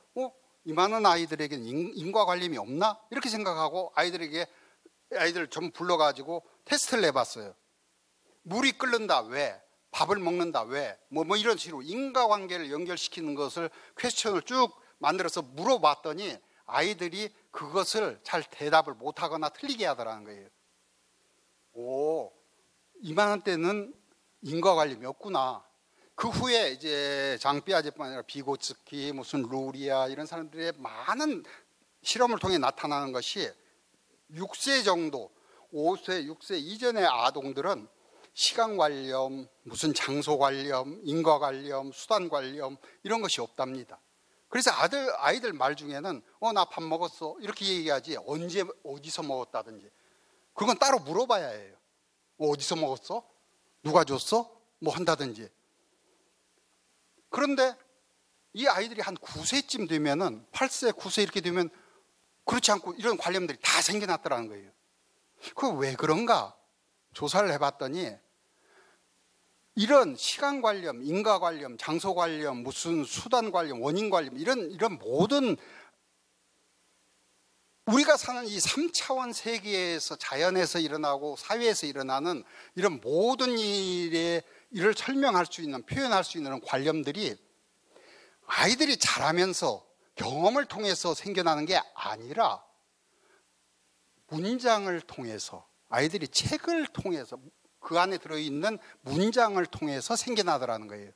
이 많은 아이들에게는 인과관념이 없나? 이렇게 생각하고 아이들 좀 불러가지고 테스트를 내봤어요. 물이 끓는다 왜? 밥을 먹는다 왜? 뭐 이런 식으로 인과관계를 연결시키는 것을 퀘스천을 쭉 만들어서 물어봤더니 아이들이 그것을 잘 대답을 못하거나 틀리게 하더라는 거예요. 이만한 때는 인과관념이 없구나. 그 후에 이제 장삐아제뿐 아니라 비고츠키, 무슨 루리아 이런 사람들의 많은 실험을 통해 나타나는 것이 6세 정도, 5세, 6세 이전의 아동들은 시간관념, 무슨 장소관념, 인과관념, 수단관념 이런 것이 없답니다. 그래서 아이들 말 중에는 나 밥 먹었어 이렇게 얘기하지 언제 어디서 먹었다든지 그건 따로 물어봐야 해요. 어디서 먹었어? 누가 줬어? 뭐 한다든지. 그런데 이 아이들이 한 9세쯤 되면은 8세, 9세 이렇게 되면 그렇지 않고 이런 관념들이 다 생겨났더라는 거예요. 그거 왜 그런가? 조사를 해봤더니 이런 시간관념, 인과관념, 장소관념, 무슨 수단관념, 원인관념 이런 모든 우리가 사는 이 3차원 세계에서 자연에서 일어나고 사회에서 일어나는 이런 모든 일을 설명할 수 있는, 표현할 수 있는 관념들이 아이들이 자라면서 경험을 통해서 생겨나는 게 아니라 문장을 통해서, 아이들이 책을 통해서 그 안에 들어있는 문장을 통해서 생겨나더라는 거예요.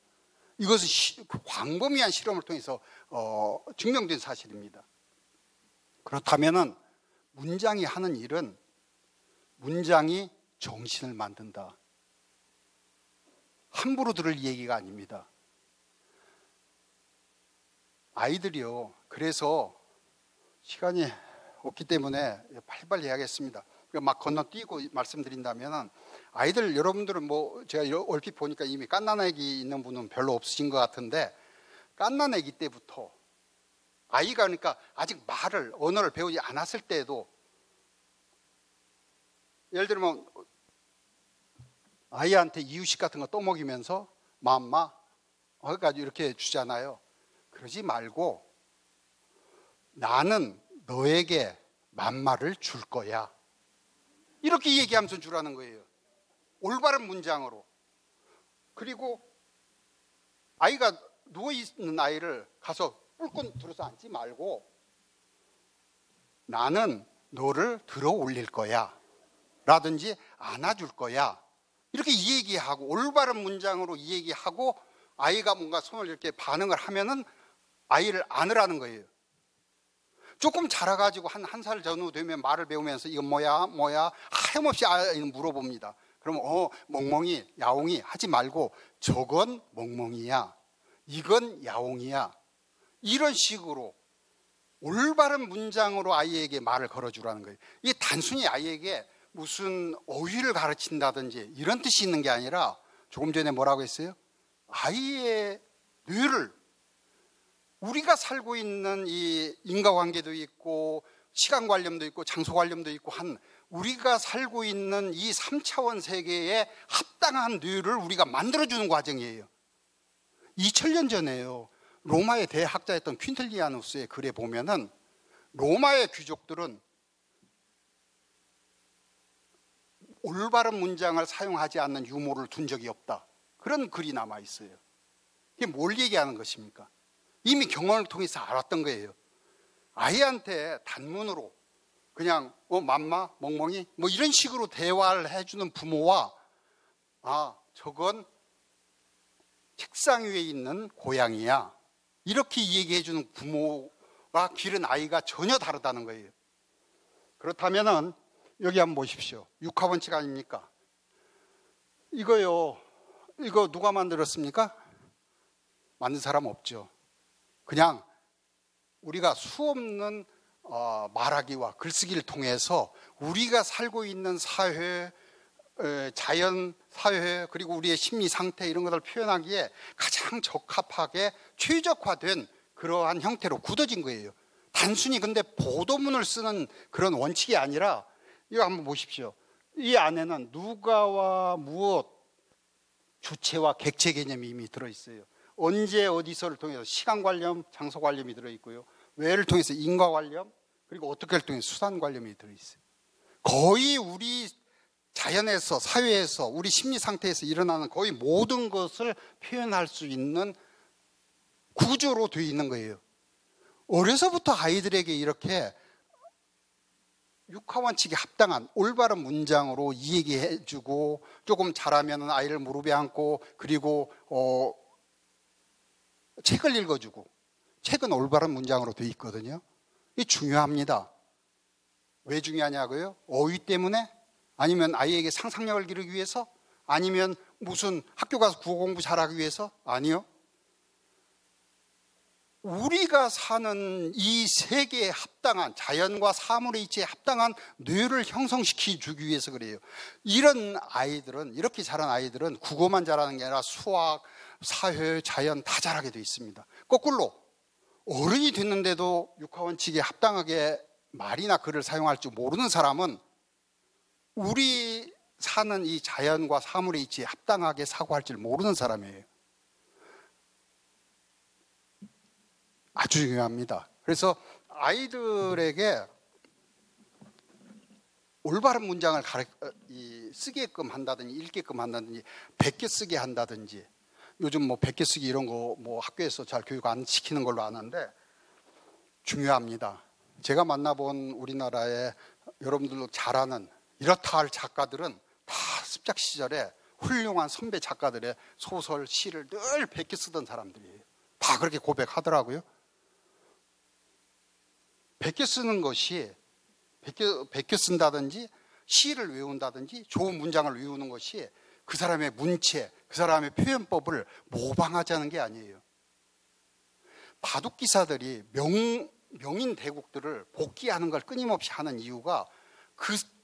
이것은 광범위한 실험을 통해서 증명된 사실입니다. 그렇다면은 문장이 하는 일은 문장이 정신을 만든다. 함부로 들을 얘기가 아닙니다. 아이들이요. 그래서 시간이 없기 때문에 빨리빨리 해야겠습니다. 막 건너뛰고 말씀드린다면 아이들 여러분들은 제가 얼핏 보니까 이미 갓난아기 있는 분은 별로 없으신 것 같은데 갓난아기 때부터 아이가 그러니까 아직 언어를 배우지 않았을 때에도 예를 들면 아이한테 이유식 같은 거 떠먹이면서 맘마 거기까지 이렇게 주잖아요. 그러지 말고 나는 너에게 맘마를 줄 거야. 이렇게 얘기하면서 주라는 거예요. 올바른 문장으로. 그리고 아이가 누워있는 아이를 가서 뿔끈 들어서 앉지 말고 나는 너를 들어 올릴 거야 라든지 안아줄 거야 이렇게 이 얘기하고 올바른 문장으로 이 얘기하고 아이가 뭔가 손을 이렇게 반응을 하면은 아이를 안으라는 거예요. 조금 자라가지고 한 살 전후 되면 말을 배우면서 이건 뭐야 하염없이 아이는 물어봅니다. 그러면 멍멍이 야옹이 하지 말고 저건 멍멍이야 이건 야옹이야 이런 식으로 올바른 문장으로 아이에게 말을 걸어주라는 거예요. 이게 단순히 아이에게 무슨 어휘를 가르친다든지 이런 뜻이 있는 게 아니라 조금 전에 뭐라고 했어요? 아이의 뇌를 우리가 살고 있는 이 인과관계도 있고 시간관념도 있고 장소관념도 있고 한 우리가 살고 있는 이 3차원 세계에 합당한 뇌를 우리가 만들어주는 과정이에요. 2000년 전에요. 로마의 대학자였던 퀸틀리아누스의 글에 보면은 로마의 귀족들은 올바른 문장을 사용하지 않는 유머를 둔 적이 없다. 그런 글이 남아 있어요. 이게 뭘 얘기하는 것입니까? 이미 경험을 통해서 알았던 거예요. 아이한테 단문으로 그냥 맘마, 멍멍이 뭐 이런 식으로 대화를 해주는 부모와 저건 책상 위에 있는 고양이야 이렇게 얘기해 주는 부모가 기른 아이가 전혀 다르다는 거예요. 그렇다면은 여기 한번 보십시오. 육하원칙 아닙니까? 이거 누가 만들었습니까? 만든 사람 없죠. 그냥 우리가 수없는 말하기와 글쓰기를 통해서 우리가 살고 있는 사회, 자연, 사회 그리고 우리의 심리 상태 이런 것을 표현하기에 가장 적합하게 최적화된 그러한 형태로 굳어진 거예요. 단순히 근데 보도문을 쓰는 그런 원칙이 아니라 이거 한번 보십시오. 이 안에는 누가와 무엇, 주체와 객체 개념이 이미 들어있어요. 언제 어디서를 통해서 시간 관념, 장소 관념이 들어있고요. 왜를 통해서 인과 관념, 그리고 어떻게를 통해서 수단 관념이 들어있어요. 거의 우리 자연에서, 사회에서, 우리 심리 상태에서 일어나는 거의 모든 것을 표현할 수 있는 구조로 되어 있는 거예요. 어려서부터 아이들에게 이렇게 육하원칙에 합당한 올바른 문장으로 이야기해주고 조금 잘하면 아이를 무릎에 안고 그리고 책을 읽어주고 책은 올바른 문장으로 되어 있거든요. 이게 중요합니다. 왜 중요하냐고요? 어휘 때문에? 아니면 아이에게 상상력을 기르기 위해서? 아니면 무슨 학교 가서 국어 공부 잘하기 위해서? 아니요. 우리가 사는 이 세계에 합당한 자연과 사물의 이치에 합당한 뇌를 형성시켜 주기 위해서 그래요. 이런 아이들은 이렇게 자란 아이들은 국어만 잘하는 게 아니라 수학, 사회, 자연 다 잘하게 돼 있습니다. 거꾸로 어른이 됐는데도 육하원칙에 합당하게 말이나 글을 사용할 줄 모르는 사람은 우리 사는 이 자연과 사물의 이치에 합당하게 사고할 줄 모르는 사람이에요. 아주 중요합니다. 그래서 아이들에게 올바른 문장을 쓰게끔 한다든지 읽게끔 한다든지 베껴 쓰게 한다든지 요즘 뭐 베껴 쓰기 이런 거 뭐 학교에서 잘 교육 안 시키는 걸로 아는데 중요합니다. 제가 만나본 우리나라의 여러분들도 잘 아는 이렇다 할 작가들은 다 습작 시절에 훌륭한 선배 작가들의 소설, 시를 늘 베껴 쓰던 사람들이에요. 다 그렇게 고백하더라고요. 베껴 쓰는 것이 베껴 쓴다든지 시를 외운다든지 좋은 문장을 외우는 것이 그 사람의 문체, 그 사람의 표현법을 모방하자는 게 아니에요. 바둑기사들이 명인 대국들을 복귀하는 걸 끊임없이 하는 이유가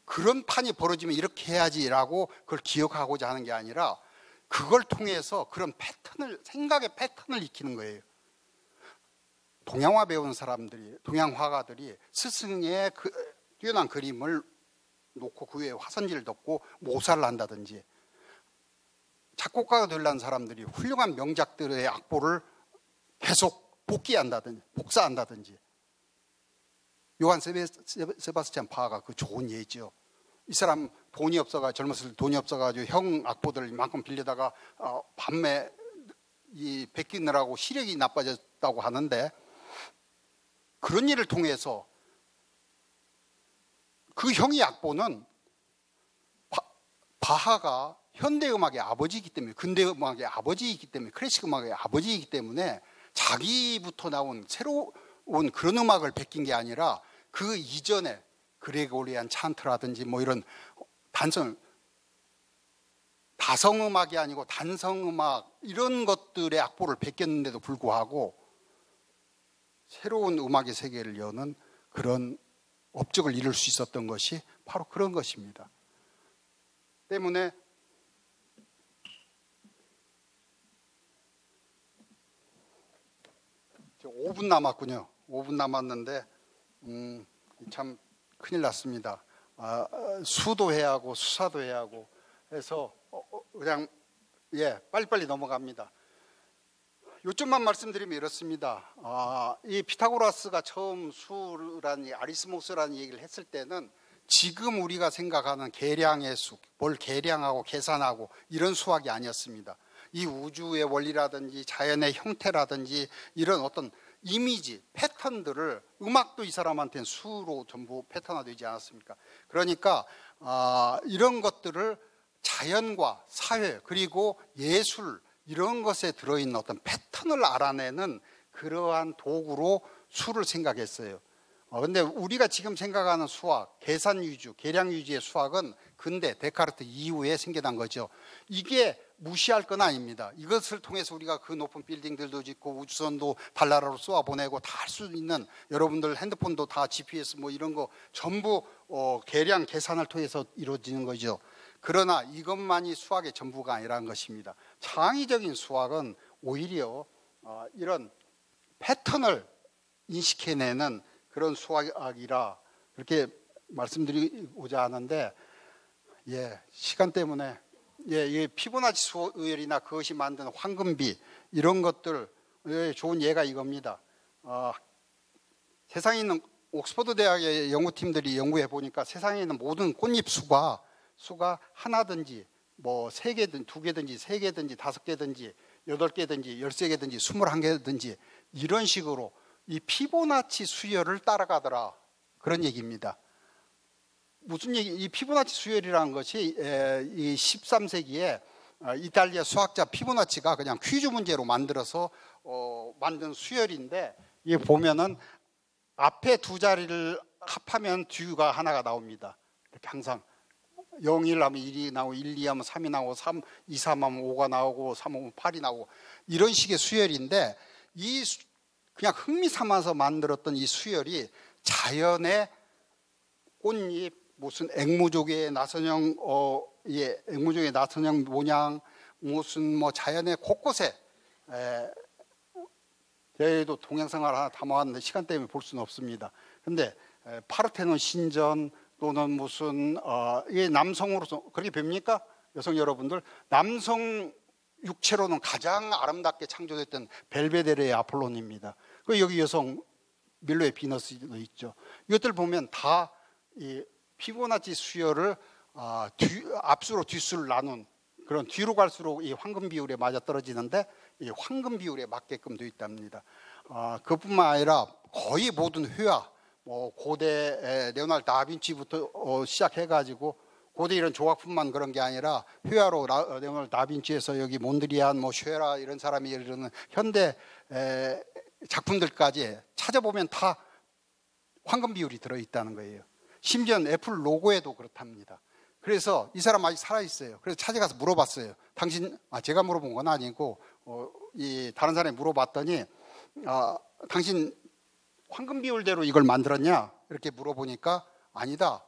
그런 판이 벌어지면 이렇게 해야지라고 그걸 기억하고자 하는 게 아니라 그걸 통해서 그런 패턴을, 생각의 패턴을 익히는 거예요. 동양화 배우는 사람들이, 동양 화가들이 스승의 뛰어난 그림을 놓고 그 위에 화선지를 덮고 모사를 한다든지 작곡가가 되려는 사람들이 훌륭한 명작들의 악보를 계속 복기한다든지 복사한다든지 요한 세바스찬 바하가 그 좋은 예죠. 이 사람 돈이 없어가 젊었을 때 돈이 없어가지고 형 악보들 이만큼 빌려다가 밤에 베끼느라고 시력이 나빠졌다고 하는데 그런 일을 통해서 그 형의 악보는 바하가 현대음악의 아버지이기 때문에 근대음악의 아버지이기 때문에 클래식 음악의 아버지이기 때문에 자기부터 나온 새로운 그런 음악을 베낀 게 아니라 그 이전에 그레고리안 찬트라든지 뭐 이런 다성음악이 아니고 단성음악 이런 것들의 악보를 베꼈는데도 불구하고 새로운 음악의 세계를 여는 그런 업적을 이룰 수 있었던 것이 바로 그런 것입니다. 때문에 저 5분 남았군요. 5분 남았는데 참 큰일 났습니다. 수도 해야 하고 수사도 해야 하고 해서 그냥 빨리빨리 넘어갑니다. 요점만 말씀드리면 이렇습니다. 이 피타고라스가 처음 수라는 아리스모스라는 얘기를 했을 때는 지금 우리가 생각하는 계량의 수, 뭘 계량하고 계산하고 이런 수학이 아니었습니다. 이 우주의 원리라든지 자연의 형태라든지 이런 어떤 이미지, 패턴들을 음악도 이 사람한테는 수로 전부 패턴화되지 않았습니까? 그러니까 이런 것들을 자연과 사회 그리고 예술 이런 것에 들어있는 어떤 패턴을 알아내는 그러한 도구로 수를 생각했어요. 근데 우리가 지금 생각하는 수학, 계산 위주, 계량 위주의 수학은 근대 데카르트 이후에 생겨난 거죠. 이게 무시할 건 아닙니다. 이것을 통해서 우리가 그 높은 빌딩들도 짓고 우주선도 달나라로 쏘아 보내고 다 할 수 있는 여러분들 핸드폰도 다 GPS 뭐 이런 거 전부 계량 계산을 통해서 이루어지는 거죠. 그러나 이것만이 수학의 전부가 아니라는 것입니다. 창의적인 수학은 오히려 이런 패턴을 인식해내는 그런 수학이라 그렇게 말씀드리고자 하는데, 시간 때문에 이 피보나치 수열이나 그것이 만든 황금비 이런 것들 좋은 예가 이겁니다. 세상에 있는 옥스퍼드 대학의 연구팀들이 연구해 보니까 세상에 있는 모든 꽃잎 수가 하나든지 뭐 3개든 2개든지 3개든지 5개든지 8개든지 13개든지 21개든지 이런 식으로 이 피보나치 수열을 따라가더라, 그런 얘기입니다. 무슨 얘기? 이 피보나치 수열이라는 것이 이 13세기에 이탈리아 수학자 피보나치가 그냥 퀴즈 문제로 만들어서 만든 수열인데, 이게 보면은 앞에 두 자리를 합하면 뒤가 하나가 나옵니다. 이렇게 항상 0, 1 하면 1이 나오고 1, 2 하면 3이 나오고 3, 2, 3 하면 5가 나오고 3 하면 8이 나오고 이런 식의 수열인데, 이 그냥 흥미 삼아서 만들었던 이 수열이 자연의 꽃잎, 무슨 앵무족의 나선형 앵무족의 나선형 모양, 무슨 뭐 자연의 곳곳에 저희도 동영상을 하나 담아왔는데 시간 때문에 볼 수는 없습니다. 근데 파르테논 신전 또는 무슨 이게 남성으로서 그렇게 뵙니까? 여성 여러분들, 남성 육체로는 가장 아름답게 창조됐던 벨베데레의 아폴론입니다. 그 여기 여성 밀로의 비너스도 있죠. 이것들 보면 다 이 피보나치 수열을 앞수로 뒷수를 나눈 그런, 뒤로 갈수록 이 황금 비율에 맞아 떨어지는데 이 황금 비율에 맞게끔 되어 있답니다. 그뿐만 아니라 거의 모든 회화, 뭐 고대 레오나르도 다빈치부터 시작해가지고 고대 이런 조각품만 그런 게 아니라 회화로 레오나르도 다빈치에서 여기 몬드리안, 뭐 쉐라 이런 사람이 이르는 현대 작품들까지 찾아보면 다 황금 비율이 들어있다는 거예요. 심지어 애플 로고에도 그렇답니다. 그래서 이 사람 아직 살아있어요. 그래서 찾아가서 물어봤어요. 당신, 제가 물어본 건 아니고 이 다른 사람이 물어봤더니 당신 황금 비율대로 이걸 만들었냐? 이렇게 물어보니까 아니다,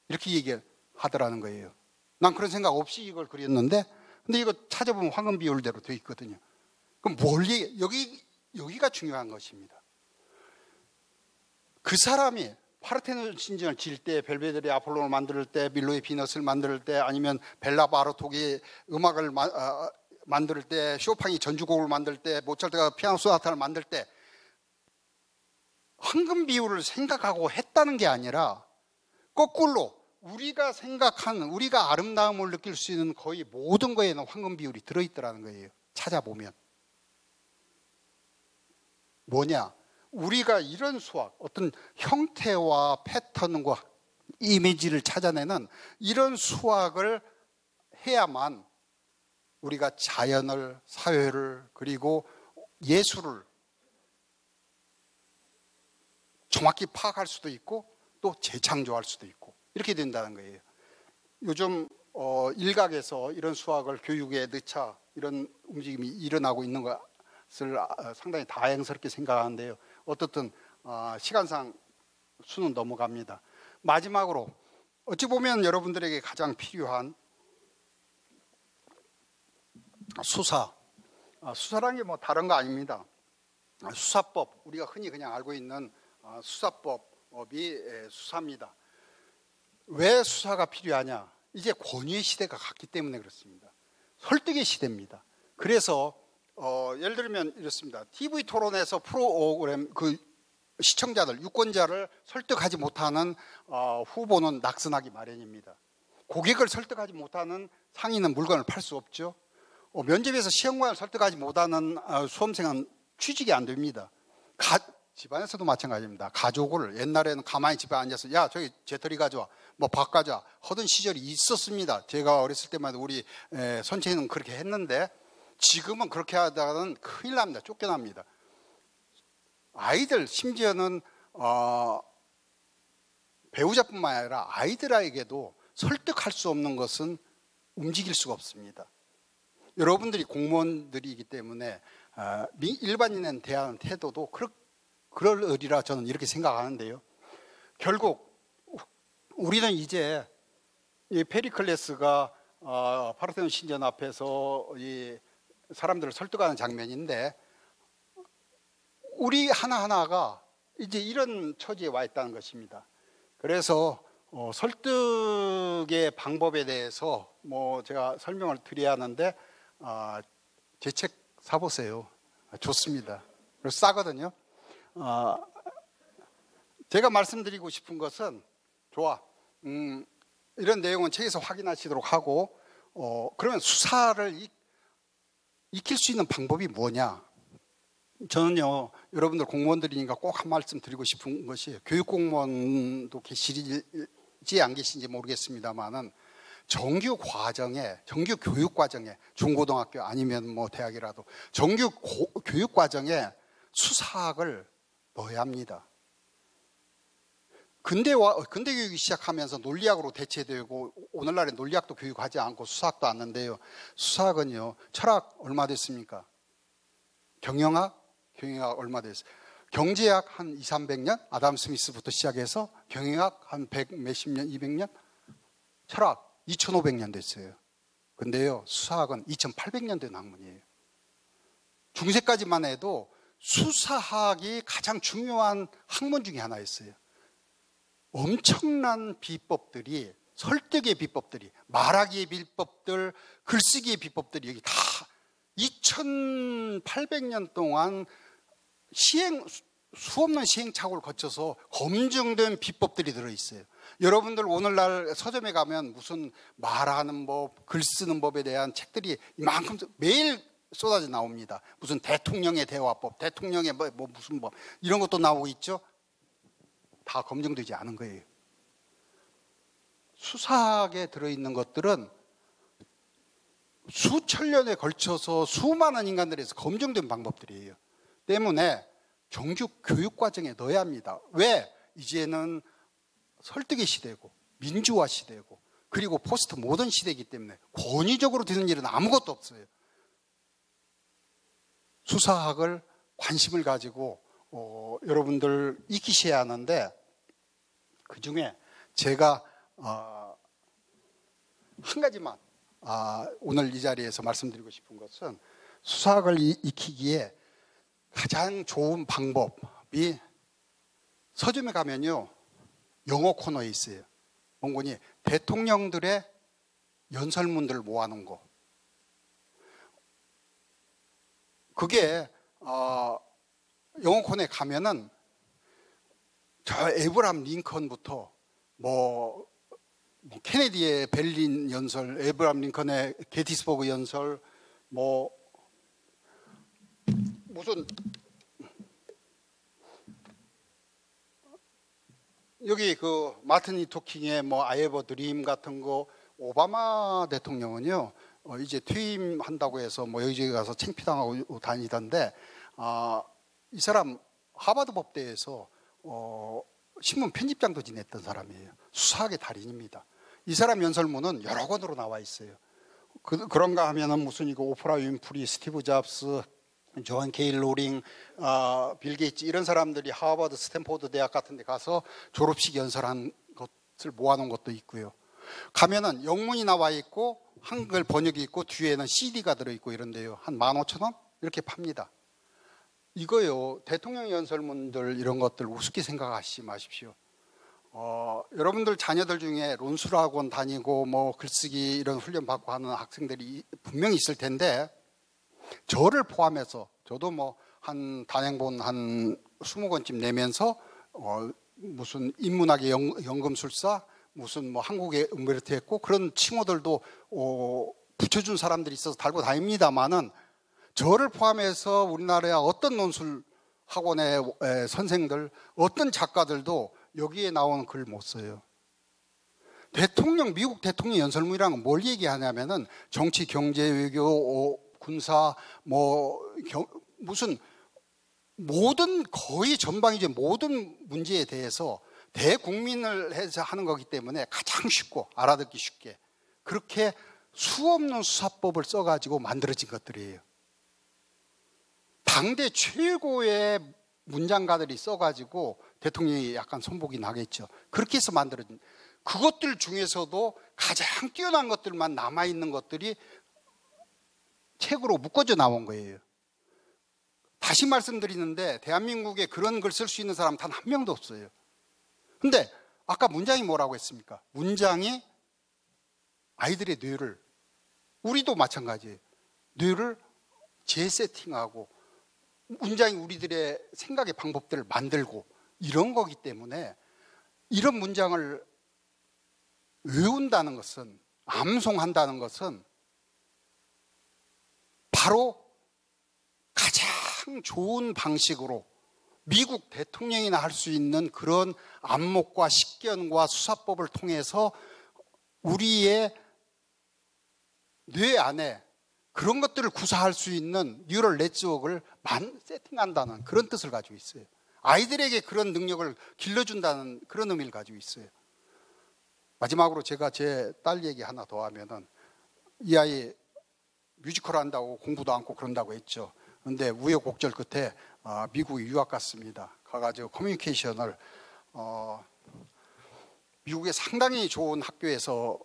이렇게 얘기하더라는 거예요. 난 그런 생각 없이 이걸 그렸는데, 근데 이거 찾아보면 황금 비율대로 돼 있거든요. 그럼 여기가 중요한 것입니다. 그 사람이 파르테논 신전을 지을 때, 벨베데레 아폴론을 만들 때, 밀로의 비너스를 만들 때, 아니면 벨라 바르톡이 음악을 만들 때, 쇼팽이 전주곡을 만들 때, 모차르트가 피아노 소나타를 만들 때 황금 비율을 생각하고 했다는 게 아니라 거꾸로 우리가 생각하는, 우리가 아름다움을 느낄 수 있는 거의 모든 거에는 황금 비율이 들어있더라는 거예요. 찾아보면 뭐냐? 우리가 이런 수학, 어떤 형태와 패턴과 이미지를 찾아내는 이런 수학을 해야만 우리가 자연을, 사회를, 그리고 예술을 정확히 파악할 수도 있고 또 재창조할 수도 있고 이렇게 된다는 거예요. 요즘 일각에서 이런 수학을 교육에 넣자 이런 움직임이 일어나고 있는 것을 상당히 다행스럽게 생각하는데요. 어떻든 시간상 수는 넘어갑니다. 마지막으로 어찌 보면 여러분들에게 가장 필요한 수사라는 게 뭐 다른 거 아닙니다. 수사법, 우리가 흔히 그냥 알고 있는 수사법이 수사입니다. 왜 수사가 필요하냐? 이제 권위의 시대가 갔기 때문에 그렇습니다. 설득의 시대입니다. 그래서 예를 들면 이렇습니다. TV 토론에서 프로그램 시청자들, 유권자를 설득하지 못하는 후보는 낙선하기 마련입니다. 고객을 설득하지 못하는 상인은 물건을 팔 수 없죠. 면접에서 시험관을 설득하지 못하는 수험생은 취직이 안 됩니다. 집안에서도 마찬가지입니다. 가족을 옛날에는 가만히 집에 앉아서 야 저기 재떨이 가져와, 뭐 밥 가져와 하던 시절이 있었습니다. 제가 어렸을 때마다 우리 선생님은 그렇게 했는데 지금은 그렇게 하다가는 큰일 납니다. 쫓겨납니다. 아이들, 심지어는 배우자뿐만 아니라 아이들에게도 설득할 수 없는 것은 움직일 수가 없습니다. 여러분들이 공무원들이기 때문에 일반인에 대한 태도도 그러리라 저는 이렇게 생각하는데요. 결국 우리는 이제 이 페리클레스가 파르테논 신전 앞에서 이 사람들을 설득하는 장면인데, 우리 하나하나가 이제 이런 처지에 와 있다는 것입니다. 그래서 설득의 방법에 대해서 뭐 제가 설명을 드려야 하는데, 제 책 사보세요. 좋습니다. 그리고 싸거든요. 제가 말씀드리고 싶은 것은, 좋아, 이런 내용은 책에서 확인하시도록 하고, 그러면 수사를 익힐 수 있는 방법이 뭐냐? 저는요, 여러분들 공무원들이니까 꼭 한 말씀 드리고 싶은 것이, 교육 공무원도 계시지 안 계신지 모르겠습니다만은, 정규 교육 과정에, 중고등학교 아니면 뭐 대학이라도 정규 교육 과정에 수사학을 넣어야 합니다. 근대 교육이 시작하면서 논리학으로 대체되고, 오늘날에 논리학도 교육하지 않고 수사학도 않는데요. 수사학은요, 철학 얼마 됐습니까? 경영학 얼마 됐어요? 경제학 한 200~300년? 아담 스미스부터 시작해서 경영학 한 100 몇십 년, 200년? 철학 2500년 됐어요. 근데요, 수사학은 2800년 된 학문이에요. 중세까지만 해도 수사학이 가장 중요한 학문 중에 하나였어요. 엄청난 비법들이, 설득의 비법들이, 말하기의 비법들, 글쓰기의 비법들이 여기 다 2800년 동안 수없는 시행착오를 거쳐서 검증된 비법들이 들어있어요. 여러분들 오늘날 서점에 가면 무슨 말하는 법, 글 쓰는 법에 대한 책들이 이만큼 매일 쏟아져 나옵니다. 무슨 대통령의 대화법, 대통령의 뭐 무슨 법, 이런 것도 나오고 있죠. 다 검증되지 않은 거예요. 수사학에 들어있는 것들은 수천 년에 걸쳐서 수많은 인간들에서 검증된 방법들이에요. 때문에 정규 교육 과정에 넣어야 합니다. 왜? 이제는 설득의 시대고 민주화 시대고 그리고 포스트 모던 시대이기 때문에 권위적으로 되는 일은 아무것도 없어요. 수사학을 관심을 가지고 여러분들 익히셔야 하는데, 그 중에 제가 한 가지만 오늘 이 자리에서 말씀드리고 싶은 것은, 수사학을 익히기에 가장 좋은 방법이, 서점에 가면요 영어 코너에 있어요. 뭔거니 대통령들의 연설문들을 모아놓은 거. 그게 영어 코너에 가면은 저 에브라함 링컨부터 뭐 케네디의 베를린 연설, 에브라함 링컨의 게티스버그 연설, 뭐 무슨 여기 그 마틴 루터 킹의 뭐 I have a dream 같은 거, 오바마 대통령은요 이제 퇴임한다고 해서 뭐 여기저기 가서 창피당하고 다니던데, 이 사람 하버드 법대에서 신문 편집장도 지냈던 사람이에요. 수사학의 달인입니다. 이 사람 연설문은 여러 권으로 나와 있어요. 그런가 하면은 무슨 이거 오프라 윈프리, 스티브 잡스, 조한 케일 로링, 빌 게이츠, 이런 사람들이 하버드, 스탠포드 대학 같은 데 가서 졸업식 연설한 것을 모아놓은 것도 있고요. 가면은 영문이 나와 있고 한글 번역이 있고 뒤에는 CD가 들어있고 이런데요, 한 15,000원? 이렇게 팝니다. 이거요, 대통령 연설문들 이런 것들 우습게 생각하시지 마십시오. 여러분들 자녀들 중에 론술학원 다니고 뭐 글쓰기 이런 훈련 받고 하는 학생들이 분명히 있을 텐데, 저를 포함해서 저도 뭐 한 단행본 한 20권쯤 내면서 무슨 인문학의 연금술사, 무슨 뭐 한국의 음베르트 했고, 그런 칭호들도 붙여준 사람들이 있어서 달고 다닙니다만은, 저를 포함해서 우리나라의 어떤 논술 학원의 선생들, 어떤 작가들도 여기에 나오는 글 못 써요. 미국 대통령 연설문이란 뭘 얘기하냐면은 정치, 경제, 외교, 군사, 무슨 모든, 거의 전방위적 모든 문제에 대해서 대국민을 해서 하는 거기 때문에 가장 쉽고 알아듣기 쉽게 그렇게 수없는 수사법을 써가지고 만들어진 것들이에요. 당대 최고의 문장가들이 써가지고 대통령이 약간 손목이 나겠죠. 그렇게 해서 만들어진, 그것들 중에서도 가장 뛰어난 것들만 남아있는 것들이 책으로 묶어져 나온 거예요. 다시 말씀드리는데 대한민국에 그런 글 쓸 수 있는 사람 단 한 명도 없어요. 근데 아까 문장이 뭐라고 했습니까? 문장이 아이들의 뇌를, 우리도 마찬가지예요. 뇌를 재세팅하고 문장이 우리들의 생각의 방법들을 만들고 이런 거기 때문에 이런 문장을 외운다는 것은, 암송한다는 것은 바로 가장 좋은 방식으로 미국 대통령이나 할 수 있는 그런 안목과 식견과 수사법을 통해서 우리의 뇌 안에 그런 것들을 구사할 수 있는 뉴럴 네트워크를 세팅한다는 그런 뜻을 가지고 있어요. 아이들에게 그런 능력을 길러준다는 그런 의미를 가지고 있어요. 마지막으로 제가 제 딸 얘기 하나 더 하면은, 이 아이 뮤지컬 한다고 공부도 않고 그런다고 했죠. 그런데 우여곡절 끝에 미국에 유학 갔습니다. 가가지고 커뮤니케이션을 미국의 상당히 좋은 학교에서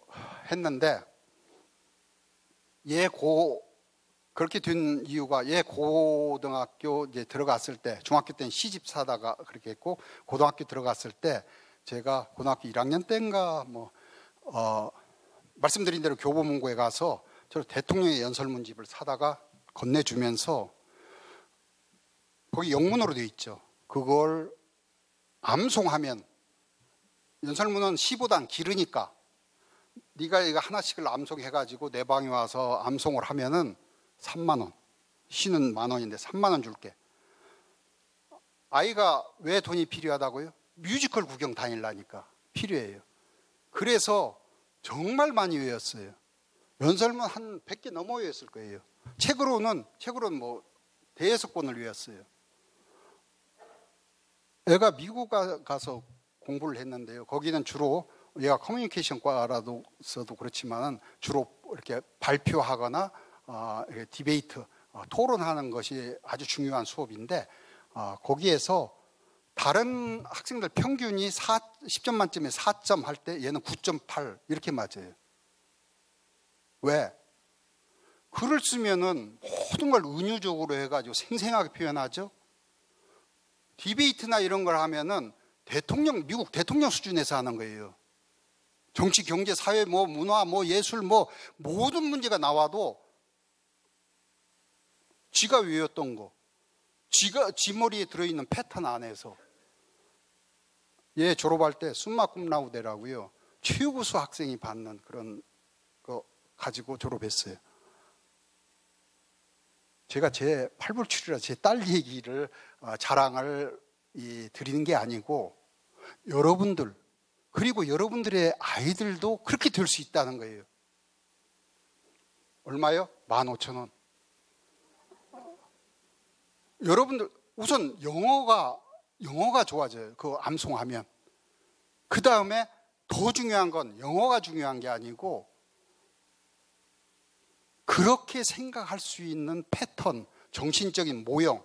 했는데, 그렇게 된 이유가 얘 고등학교 이제 들어갔을 때, 중학교 때는 시집 사다가 그렇게 했고, 고등학교 들어갔을 때 제가 고등학교 1학년 때인가 말씀드린 대로 교보문고에 가서 저 대통령의 연설문집을 사다가 건네주면서, 거기 영문으로 되어 있죠. 그걸 암송하면, 연설문은 시보단 길으니까 네가 이거 하나씩을 암송해가지고 내 방에 와서 암송을 하면은 3만 원, 시는 10,000원인데 3만 원 줄게. 아이가 왜 돈이 필요하다고요? 뮤지컬 구경 다니려니까 필요해요. 그래서 정말 많이 외웠어요. 연설문 한 100개 넘어 외웠을 거예요. 책으로는 뭐 대여섯 권을 외웠어요. 애가 미국 가서 공부를 했는데요. 거기는 주로 얘가 커뮤니케이션과라서도 그렇지만 주로 이렇게 발표하거나 이렇게 디베이트, 토론하는 것이 아주 중요한 수업인데, 거기에서 다른 학생들 평균이 10점 만점에 4점 할 때 얘는 9.8 이렇게 맞아요. 왜? 글을 쓰면은 모든 걸 은유적으로 해가지고 생생하게 표현하죠. 디베이트나 이런 걸 하면은 미국 대통령 수준에서 하는 거예요. 정치, 경제, 사회, 문화, 예술, 모든 문제가 나와도 지가 외웠던 거, 지 머리에 들어있는 패턴 안에서. 얘 졸업할 때 숨마 쿰라우데라고요. 최우수 학생이 받는 그런 거 가지고 졸업했어요. 제가 제 팔불출이라 제 딸 얘기를 자랑을 드리는 게 아니고, 여러분들, 그리고 여러분들의 아이들도 그렇게 될 수 있다는 거예요. 얼마요? 15,000원. 여러분들 우선 영어가 좋아져요. 그 암송하면. 그 다음에 더 중요한 건 영어가 중요한 게 아니고, 그렇게 생각할 수 있는 패턴, 정신적인 모형.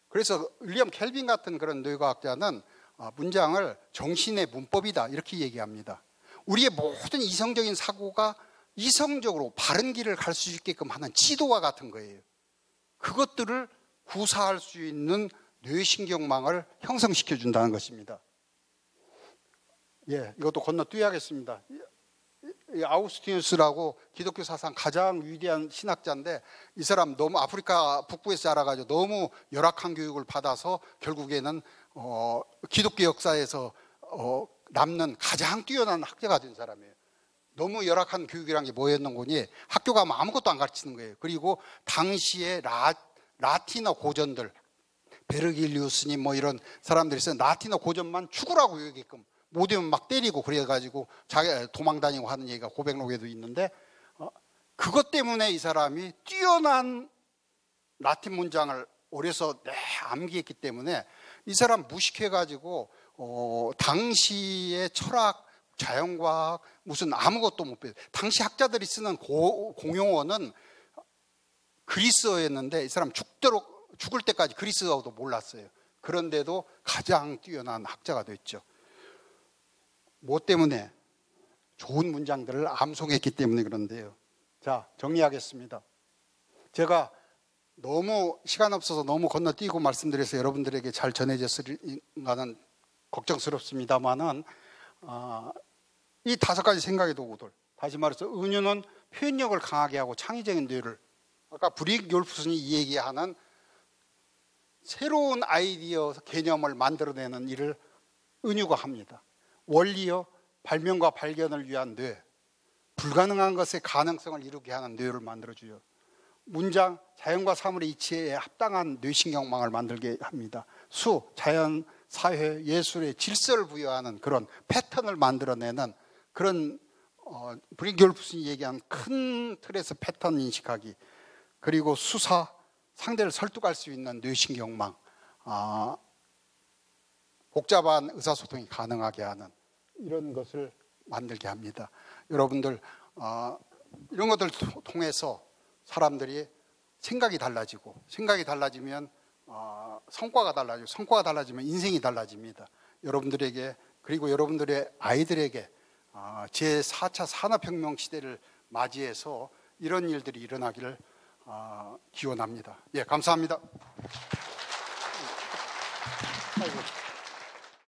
그래서 윌리엄 켈빈 같은 그런 뇌과학자는 문장을 정신의 문법이다 이렇게 얘기합니다. 우리의 모든 이성적인 사고가 이성적으로 바른 길을 갈 수 있게끔 하는 지도와 같은 거예요. 그것들을 구사할 수 있는 뇌신경망을 형성시켜 준다는 것입니다. 이것도 건너뛰어야겠습니다. 아우구스티누스라고 기독교 사상 가장 위대한 신학자인데, 이 사람 너무 아프리카 북부에서 자라가지고 너무 열악한 교육을 받아서 결국에는 기독교 역사에서 남는 가장 뛰어난 학자가 된 사람이에요. 너무 열악한 교육이란 게 뭐였는 거니, 학교 가면 아무것도 안 가르치는 거예요. 그리고 당시에 라틴어 고전들, 베르길리우스님 이런 사람들이 있어요. 라틴어 고전만 죽으라고 여기게끔, 못하면 막 때리고 그래가지고 자기 도망 다니고 하는 얘기가 고백록에도 있는데, 그것 때문에 이 사람이 뛰어난 라틴 문장을 오래서 암기했기 때문에 이 사람 무식해가지고 당시의 철학, 자연과학 무슨 아무것도 못 배워요. 당시 학자들이 쓰는 공용어는 그리스어였는데 이 사람 죽을 때까지 그리스어도 몰랐어요. 그런데도 가장 뛰어난 학자가 됐죠. 뭐 때문에? 좋은 문장들을 암송했기 때문에 그런데요. 자, 정리하겠습니다. 제가 너무 시간 없어서 너무 건너뛰고 말씀드려서 여러분들에게 잘 전해졌을까는 걱정스럽습니다만은 이 5가지 생각의 도구들, 다시 말해서 은유는 표현력을 강하게 하고 창의적인 뇌를, 아까 브릭 율프슨이 얘기하는 새로운 아이디어 개념을 만들어내는 일을 은유가 합니다. 원리요, 발명과 발견을 위한 뇌, 불가능한 것의 가능성을 이루게 하는 뇌를 만들어줘요. 문장, 자연과 사물의 이치에 합당한 뇌신경망을 만들게 합니다. 수, 자연, 사회, 예술의 질서를 부여하는 그런 패턴을 만들어내는 그런 브릭 율프슨이 얘기한 큰 틀에서 패턴 인식하기, 그리고 수사, 상대를 설득할 수 있는 뇌신경망, 복잡한 의사소통이 가능하게 하는 이런 것을 만들게 합니다. 여러분들 이런 것들을 통해서 사람들이 생각이 달라지고, 생각이 달라지면 성과가 달라지고, 성과가 달라지면 인생이 달라집니다. 여러분들에게, 그리고 여러분들의 아이들에게 제4차 산업혁명 시대를 맞이해서 이런 일들이 일어나기를 기원합니다. 예, 감사합니다. 아이고.